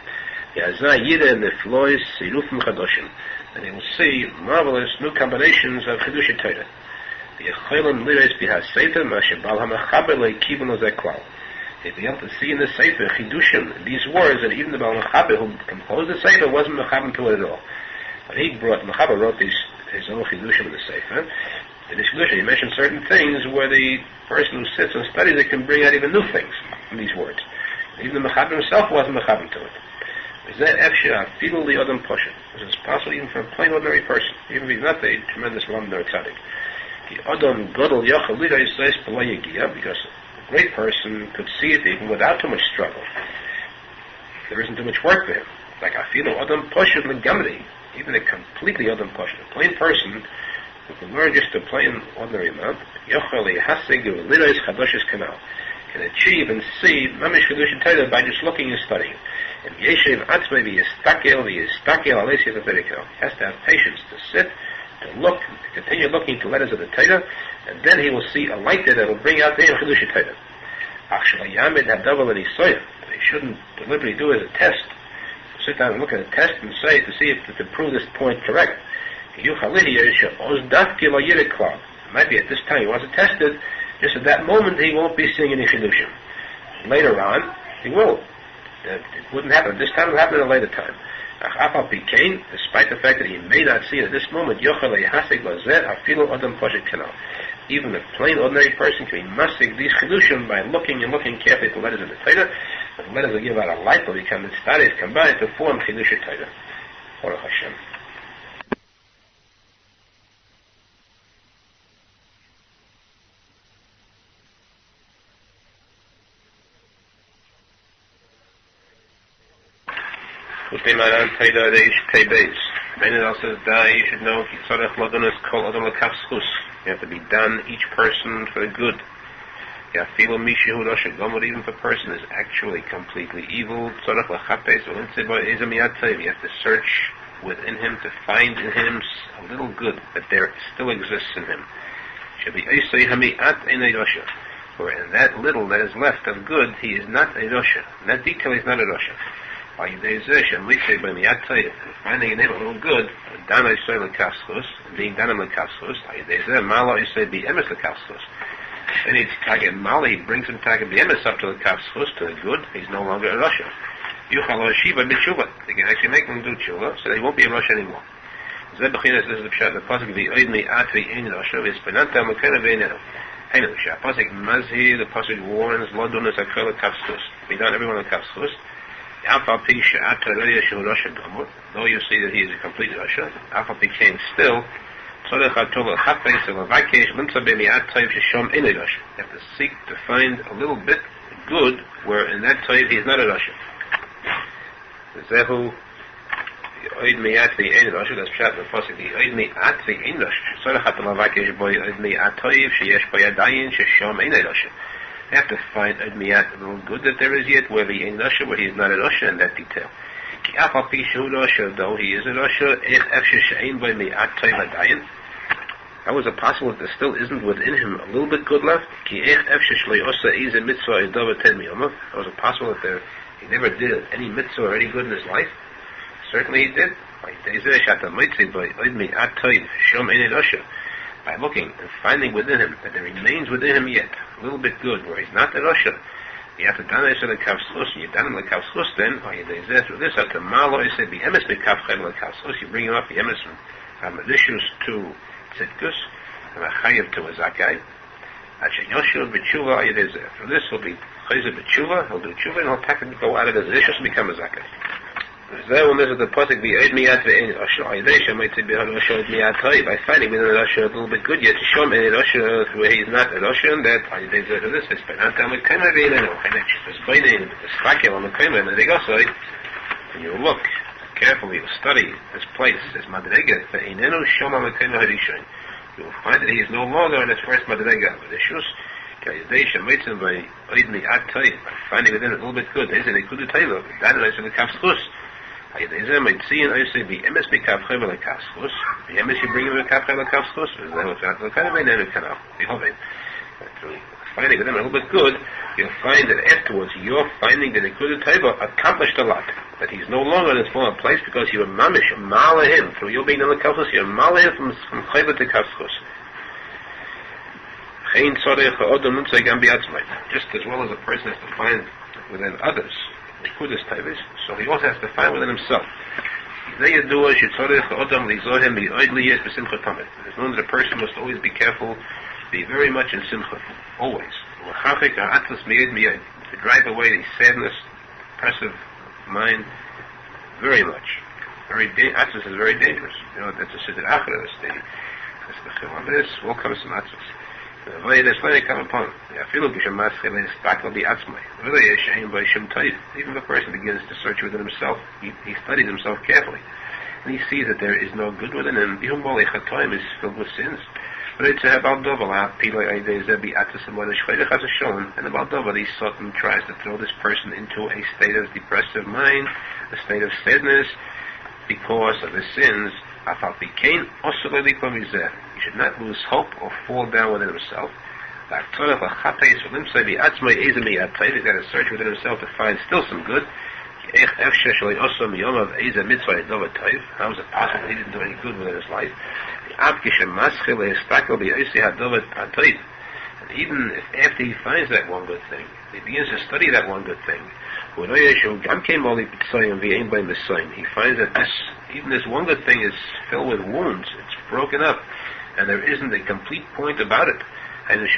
Yazah Yida and the Flois Sirufim Chadoshim, and they will see marvelous new combinations of chidush Torah. The Yecholim Liris Bihaseta Mashebal Hamachaber Leikibun Ozeklal. They'd be able to see in the Sefer, Chidushim, these words that even the Baal Mechaber who composed the Sefer wasn't Mechaber to it at all. But Mechaber wrote his own Chidushim in the Sefer. In his Chidushim, he mentioned certain things where the person who sits and studies it can bring out even new things from these words. Even the Mechaber himself wasn't Mechaber to it. This is possible even for a plain ordinary person, even if he's not a tremendous lamd or tzadik. Because great person could see it even without too much struggle. There isn't too much work for him. Like Afilu Adam Poshut Legamri, even a completely Adam Poshut, a plain person who can learn just a plain ordinary amount, can achieve and see Mamish Chidush Torah by just looking and studying. And Yeshiv Atzmei v'yistakel alesias atzedikah. He has to have patience to sit, to look, to continue looking to letters of the Torah, and then he will see a light that will bring out the Chidush Torah. He shouldn't deliberately do it as a test. Sit down and look at a test and say to see if to prove this point correct. It might be at this time he wants to test it. Just at that moment he won't be seeing any chidushim. Later on he will. It wouldn't happen. This time it will happen at a later time. Despite the fact that he may not see it at this moment, even a plain ordinary person can be masig these chidushim by looking and looking carefully at the letters of the Torah. The letters will give out a light, will become studies combined to form chidush Torah. Baruch Hashem. Menachem Mendel says, you should know, you have to be done, each person for the good. Even if a person is actually completely evil, you have to search within him to find in him a little good that there still exists in him. For in that little that is left of good, he is not a Rosha. In that detail, he is not a Rosha. Finding in him a little good, being done in Lekavschus, then he's tagging Mali, he brings him tagging the emes up to the Kavschus, to the good, he's no longer a Russia. They can actually make him do tshuva, so he won't be a Russia anymore. This is the pshat, the posek v'oidni atvi ein Russia, v'espenanta mekena v'einenu. Hey, the posek mazhi, the posek warns, lo dunas akol Kavschus. Be done everyone in Kavschus. Though you see that he is a complete Russia, came still. You have to seek to find a little bit good where in that time he is not a Russia. That's pshat the pasuk. You have to find a little good that there is yet where he ain't Russia, where he is not a Russia in that detail. Though he is a Russia, how is it possible that there still isn't within him a little bit good left? How is it possible that he never did any mitzvah or any good in his life? Certainly he did. By looking and finding within him that there remains within him yet a little bit good where he's not the Russia, You have to done it to the kavschus, and you've done him the kavschus, then, through this, at the malo, you say, be emes be kavchem the kavschus, you bring him up, the emes from malicious to tzidkus, and a chayiv to a zakai. Yoshu b'tshuva, through this, he'll be chayiv b'tshuva, he'll do tshuva, and he'll technically go out of the zishus and become a zakai. There when there's the posek be oid miyat ve'en osher ayidesha might say behad osher oid miyat hay by finding within an osher a little bit good yet to show him in an osher where he's not an osher and that ayidesha to this is penantam with kema ve'en and connections is binding the spakel on the kema and the degasoi and you look carefully, you study this place, this madrega ve'enenu shoma mekema harishon you will find that he is no longer in his first madrega but ishus ayidesha might say by oid miyat hay by finding within it a little bit good isn't it good to tell you that is in the kafschus Ayidezem might see and I say be emes be kavchem le kavschus. Be emes you bring him a kavchem le kavschus. Is that what's happening? Kind of a name canal. Behold, finding with him a little bit good, you'll find that afterwards you're finding that the good taiva accomplished a lot. That he's no longer in his former place because you mamish mala him through you being in the kavschus. You mala him from chayva to kavschus. Chein tzorech ha'odom nuntzei gam bi'atzmai. Just as well as a person has to find within others. So he also has to find within himself. There's known that a person must always be careful, be very much in simcha, always. To drive away the sadness, oppressive mind, very much. Atzvus is very dangerous. You know, that's a siddur achra, that's the chil on this, will come some atzvus. Even if a person begins to search within himself, he studies himself carefully, and he sees that there is no good within him. Time is filled with sins. And about double, he Satan tries to throw this person into a state of depressive mind, a state of sadness, because of his sins. He should not lose hope or fall down within himself. He's got to search within himself to find still some good. How is it possible he didn't do any good within his life? And even if after he finds that one good thing, he begins to study that one good thing, he finds that even this one good thing is filled with wounds, it's broken up, and there isn't a complete point about it. That means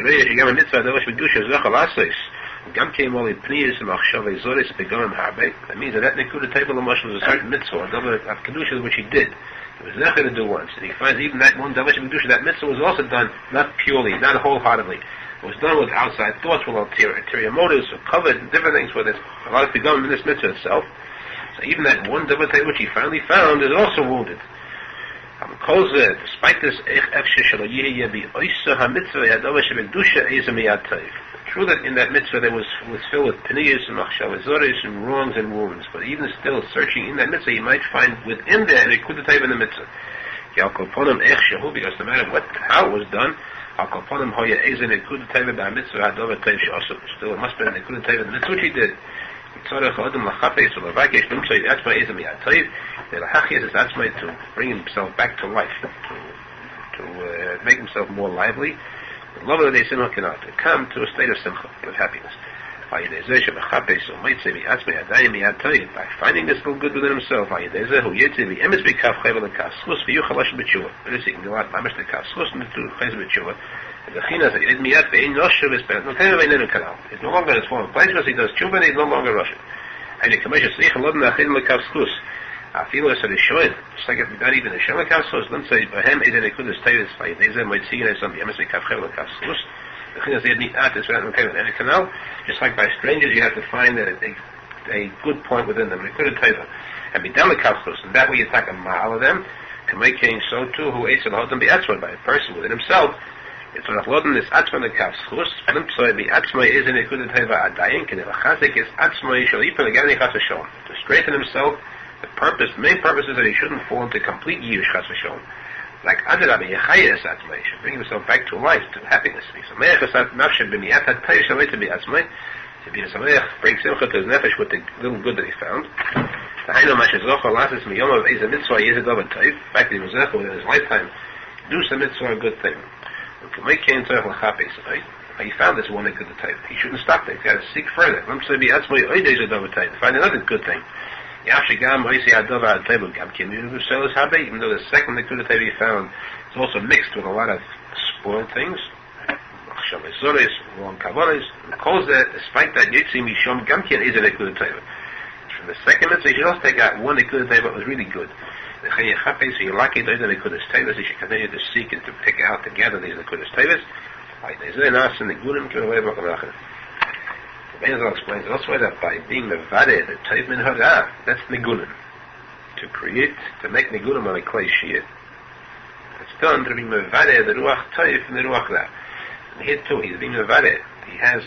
that Nekuda table of Moshe was a certain mitzvah, a double of kedusha which he did. He was not going to do once, and he finds even that one double kedusha, that mitzvah was also done not purely, not wholeheartedly. It was done with outside thoughts, with ulterior motives, with covered different things, where there's a lot of pigum in this mitzvah itself. So even that one double which he finally found is also wounded. Despite this, true that in that mitzvah there was filled with peniyas and machshavas and wrongs and wounds, but even still searching in that mitzvah, you might find within there the Likutey in the mitzvah. Because no matter how it was done, still it must be the Likutey in the mitzvah which he did. To bring himself back to life, to make himself more lively, to come to a state of simcha, of happiness. By finding this little good within himself, he can go out it's no longer his form of place because he does tshuva and he's no longer Russian. And I feel as a Rishoin, just like if not even a Shema Kavschus, don't say, Bahem is in a good status, by Deze might see in some Yemes Kavchel Kavschus, the Chinas Yed Ni'at is around the canal, just like by strangers you have to find a good point within them, a good taiva, and be done with Kavschus, and that way you take a mile of them, to make King so too, who Eis and Hodam be Atzman, by a person within himself. It's on a Loden is Atzman the Kavschus, and so be Atzma is in a good taiva, Adayin, and if a Chazik is Atzma, shall Ipan again Chasashon, to straighten himself. The main purpose is that he shouldn't fall into complete yish chas v'sholom. Like Adrabi Yechayes Atzmai, he should bring himself back to life, to happiness. To be a sameach, bring simcha to his nefesh with the little good that he found. The Hainu Moshe Zohar lasses miyom of Eza mitzvah yezid of a taif. In fact, he was within his lifetime do some mitzvah a good thing. He found this one Likutey type. He shouldn't stop there. He's got to seek further. Find another good thing. Even though the second Likutey type he found is also mixed with a lot of spoiled things, wrong kavanas, calls that, despite that, Yitzim Yishom Gamkin is a Likutey type. From the second mitzvah, you should also take out one Likutey type that was really good. So you like it, you should continue to seek and to pick out together these Likutey types. The Arizal explains elsewhere that by being mevadeh, the type min hara, that's nigunim. To create, to make nigunim on a clay sheet. It's done to be mevadeh, the ruach type and the ruach ra. And here too, he's being mevadeh. He has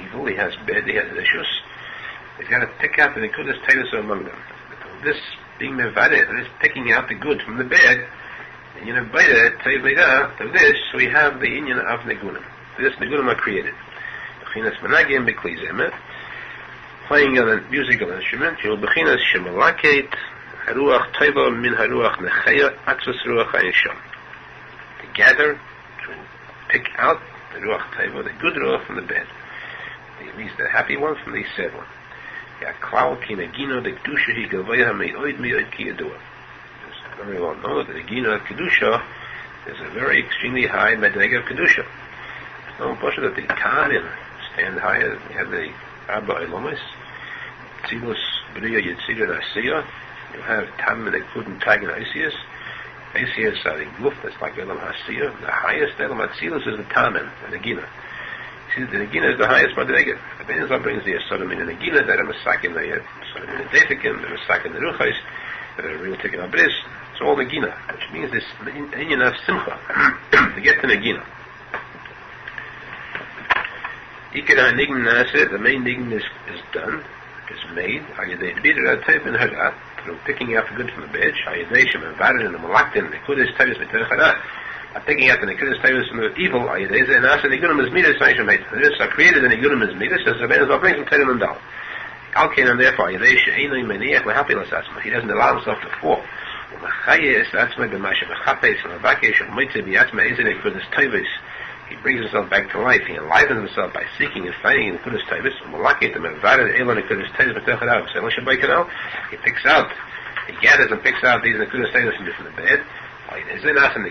evil, he has bad, he has issues. He's got to pick out the Likutey types among them. This being mevadeh, that is picking out the good from the bad, and you know, by that, to this, we have the union of nigunim. This nigunim are created. Playing on a musical instrument, you'll bechinas shemalaket haruach teva min haruach necheya atzvus ruach hayisham. To gather, to pick out the ruach teva, the good ruach from the bad. At least the happy one from the sad one. Yaakov ki negino de kedusha hi gavaya me'oid me'oid ki yadua. It's very well known that the negino of kedusha is a very extremely high medrega of kedusha. It's no portion that the Kahanim stand higher. We have the Abba Elomis, Tzilus, B'riya, Yitzira, Nasiya. You have Tam and Ekud and Tag and Isias. Isias are the Guf, that's like Elam Hasiya. The highest Elam Hatzilus is the Tamen, the Negina. See, the Negina is the highest Madrega. The Arizal brings the Asodim in the Negina that are Masakin, the Asodim in the Defikim, the Masakin, the Ruchais, that are real Tikkun Abris. It's all Negina, which means this Inyan of Simcha, to get to Negina. The main nign is done, is made, through picking out the good from the bad, and the malaktin, the kudish tavis, picking out the kudish tavis from the evil, and the nigunim is midas, this are created in the nigunim is midas, as the Arizal brings from Terim and Dal. Alkin, and therefore, he doesn't allow himself to fall. He brings himself back to life. He enlivens himself by seeking and finding in the Kudas Tavis. He picks out, he gathers and picks out these in the Kudas Tavis from the bad. As the Arizal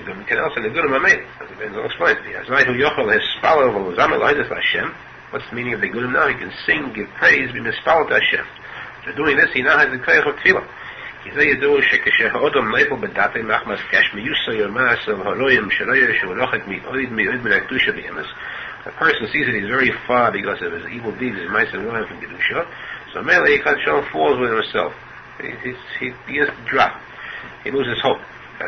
explains, what's the meaning of the Gudim now? He can sing, give praise, be mispaled to Hashem. So doing this, he now has the Koyach of Tefillah. The person sees that he's very far because of his evil deeds, his mice and run from Kedusha. So merely he falls within himself. He begins to drop. He loses hope. So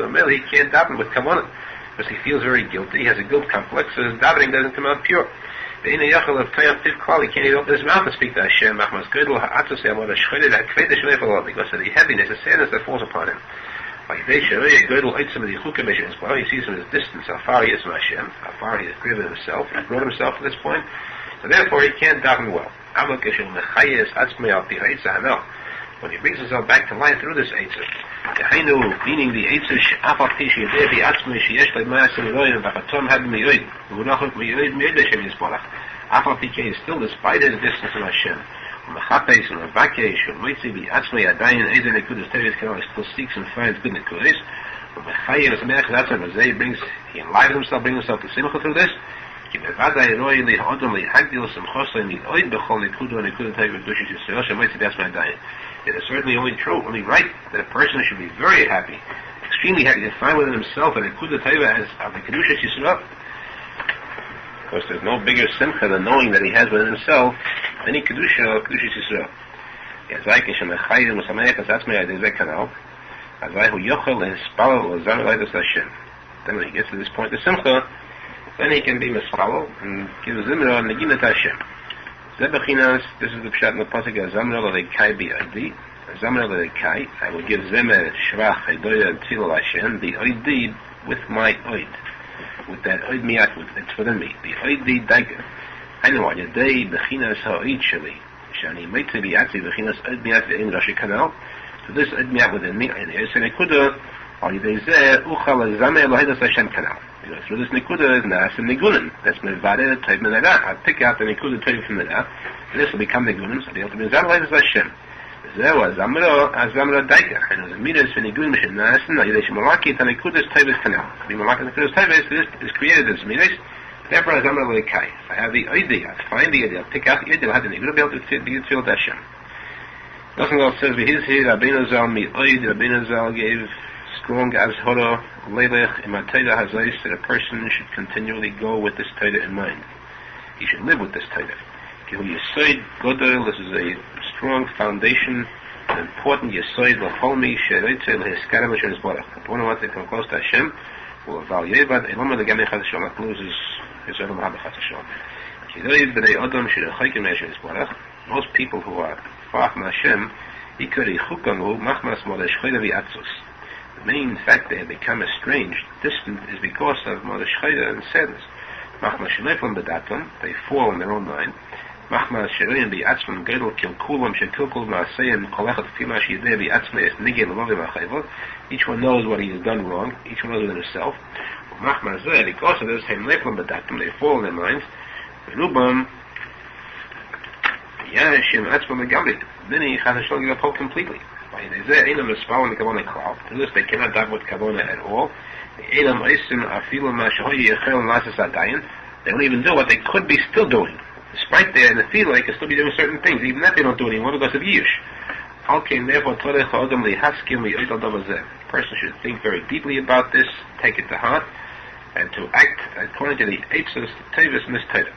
merely he can't daven with kavanah because he feels very guilty. He has a guilt complex, so his davening doesn't come out pure. He can't even open his mouth and speak to Hashem because of the heaviness, the sadness that falls upon him. He sees from his distance how far he is from Hashem, how far he has driven himself, he's brought himself to this point, so therefore he can't daven well. When he brings himself back to life through this Eitzah, meaning the Eitzah is still despite his distance from Hashem. Still seeks and finds good nekudas. He enlivens himself, brings himself to Simcha through this. It is certainly only true, only right, that a person should be very happy, extremely happy to find within himself an Nekuda Teva as of the Kedusha Yisrael. Of course, there's no bigger simcha than knowing that he has within himself any Kedusha Yisrael. Then when he gets to this point of simcha, then he can be mispalo and give zimra and negina to Hashem. This is the pshat in the posek Zamra lekai bi'adi. Zamra lekai, I will give zemer shvach edoya and tzil Hashem the oidi with my oid, with that oid miyat, it's within me. The oidi dagger. I know on your day bechinas ha'oid sheli shani meitze bi'atzi bechinas oid miyat ve'in rashi kanal. So this oid miyat within me and it's an ekuda al yidei zeh uchal zamer lohidas Hashem kanal. Through this nekuda is nas and nigunin. That's mevade the type menada. I pick out the nekuda type from menada, and this will become nigunin. So the ultimate zamalai is Hashem. Zewa azamra daika. And the midas for nigunin mishin nas and the malaki the nekuda type is canal. The malaki the nekuda type is created as midas. Therefore, azamra leikai. If I have the idea, find the idea, pick out the idea, I'll have the nekuda be able to be filled Hashem. Rosenfeld says, Rabbi Nachman gave strong azhara leilech imatayda hazais that a person should continually go with this taida in mind. He should live with this taida. Yisoid godel, this is a strong foundation, an important yisoid l'cholmi she'reitzei l'hiskara l'shem yisborach. The one who wants to come close to Hashem will evaluate eloma l'gamei chas Hashem, not lose his own mahabah chas Hashem. Kiruv b'nei adam she'rechokim Hashem yisborach. Most people who are far from Hashem, ikari chukamu machmas modesh chayda v'atzus. The main fact they have become estranged, distant, is because of modesh chayda and sadness. Machmas sheneflam bedatam, they fall in their own mind. Machmas sherein v'atzmam gedol kilkulam shekilkul ma'aseyim kolechat fimash yideh v'atzmei es nigei l'movim ha'chayvot. Each one knows what he has done wrong. Each one knows within himself. Machmas zeh, because of this, heneflam bedatam, they fall in their minds. V'nubam Yashim Atzma Megabit. Many Chazashon give up hope completely. By Nezeh Einam Espal and Kavona Klav. To this they cannot dive with Kavona at all. Einam Eisim Afilu Mashahoyi Yechel Lasas Adayin. They don't even do what they could be still doing. Despite their in the field they can still be doing certain things. Even that they don't do anymore because of Yush. Halkein therefore Torech Ha'odam Lihaskim Li'oidal Davazeh. A person should think very deeply about this, take it to heart, and to act according to the Eitzos Tevis in this Torah.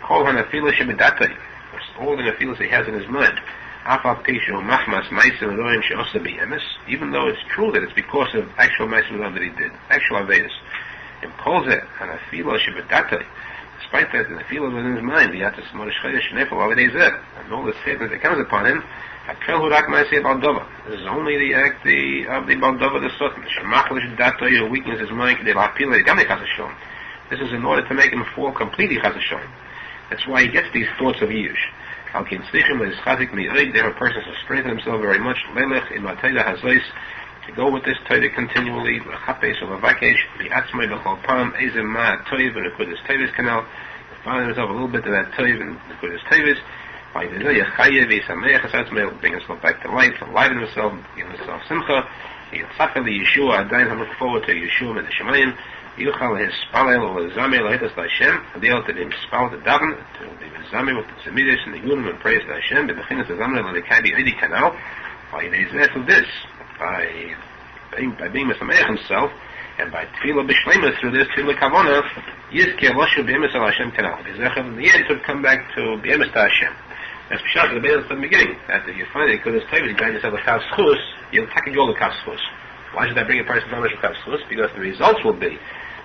Kol Hanafilu Shemidatay. All the feelings he has in his mind. Even though it's true that it's because of actual ma'asim that he did, actual avedas. Despite that, the feelings within his mind, and all the sadness that comes upon him, this is only the act of the Baldova the Sultan. Who weakens his mind. This is in order to make him fall completely chazashon. That's why he gets these thoughts of Yush. There a person should strengthen himself very much. To go with this Torah continually. To find himself a little bit of that Torah and Nekudas Tevis. Bring himself back to life, enliven himself, give himself simcha. Yeshua, look forward to Yeshua and the Shemayim. Yuchal his spalel or zamel lehitas Hashem, and be able to be spal the daven, to be zamel with the semidus and the gunim and praise Hashem, but the thing is the zamel and the kandi edi canal, by this, by being Mesameach himself, and by tefillah b'shleimus through this tefillah kavona, yizkei loshu b'emes al Hashem canal. In the end, it would come back to b'emes to Hashem. That's b'shach the beginning from the beginning. That if you find it, because it's time you find yourself a kav schus, you'll take all the kav schus. Why should I bring a person down to kav schus? Because the results will be,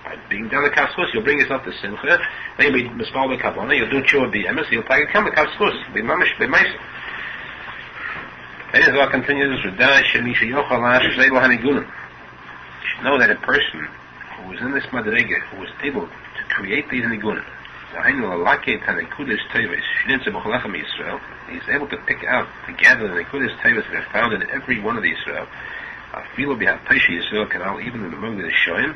by being down the kav schus, you'll bring yourself to simcha, then you'll be mispal the kavona, you'll do tshuva b'emes, you'll take a kam the kav schus, be mamish b'meisa. Then Arizal continues, you should know that a person who is in this madrega, who is able to create these nigunim, he is able to pick out, to gather the nikudas tevis that are found in every one of the Israel. Even among the Shoim,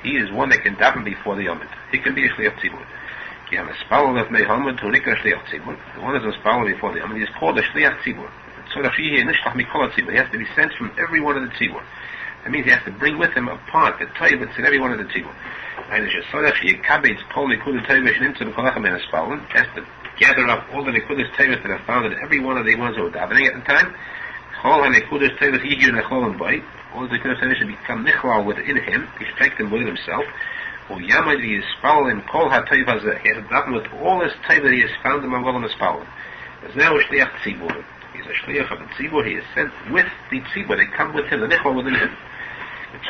he is one that can daven before the Yomid. He can be a shliach tzibur. The one that's spaled before the Yomid, he is called a shliach tzibur. So that he has to be sent from every one of the tzibur. That means he has to bring with him a part, the tevis in every one of the tzibur. He has to gather up all the nekudas tevis that are found in every one of the ones who were davening at the time. All the nekudas tevis should become nichlal within him. He should take them within himself. He has to daven with all this tevis that he has found among all the spalin. He's a shliach of the tzibur. He is sent with the tzibur. They come with him, the nichlal within him. He has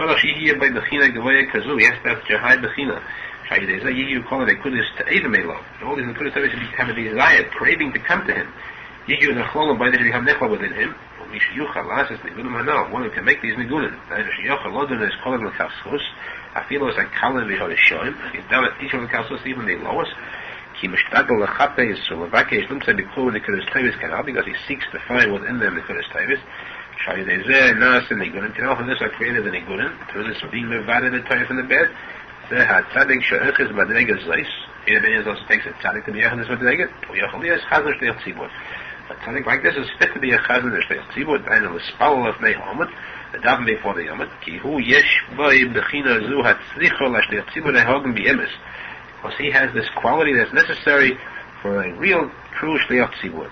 to have Jahai Bechina. You call it a kudus to Edamelov. All these kudus should have a desire, craving to come to him. Yiyu Necholom, by this you have Nechol within him. One who can make these nigunim. Is called the Kavschus. I feel it's like Kalan Vihod Shoim. He's done it each of the Kavschus, even the lowest. Because he seeks to find within them the kudus tavis. Shayidezeh, Nas, and Nigunin. And all of this are created in Nigunin. Through this being divided the Torah from the bed. The tzadik she'echis madrega zeis. Here Ben also takes a tzadik to be a madrega. Uyachalias chazan shteich tzibur. A tzadik like this is fit to be a chazan shteich tzibur. And a spell of Nei Hamad. The daven before the Yomad. Ki hu yesh boi b'china zu hatzlicho l'shteich tzibur nehogen b'emes. Because he has this quality that's necessary for a real, true shteich tzibur.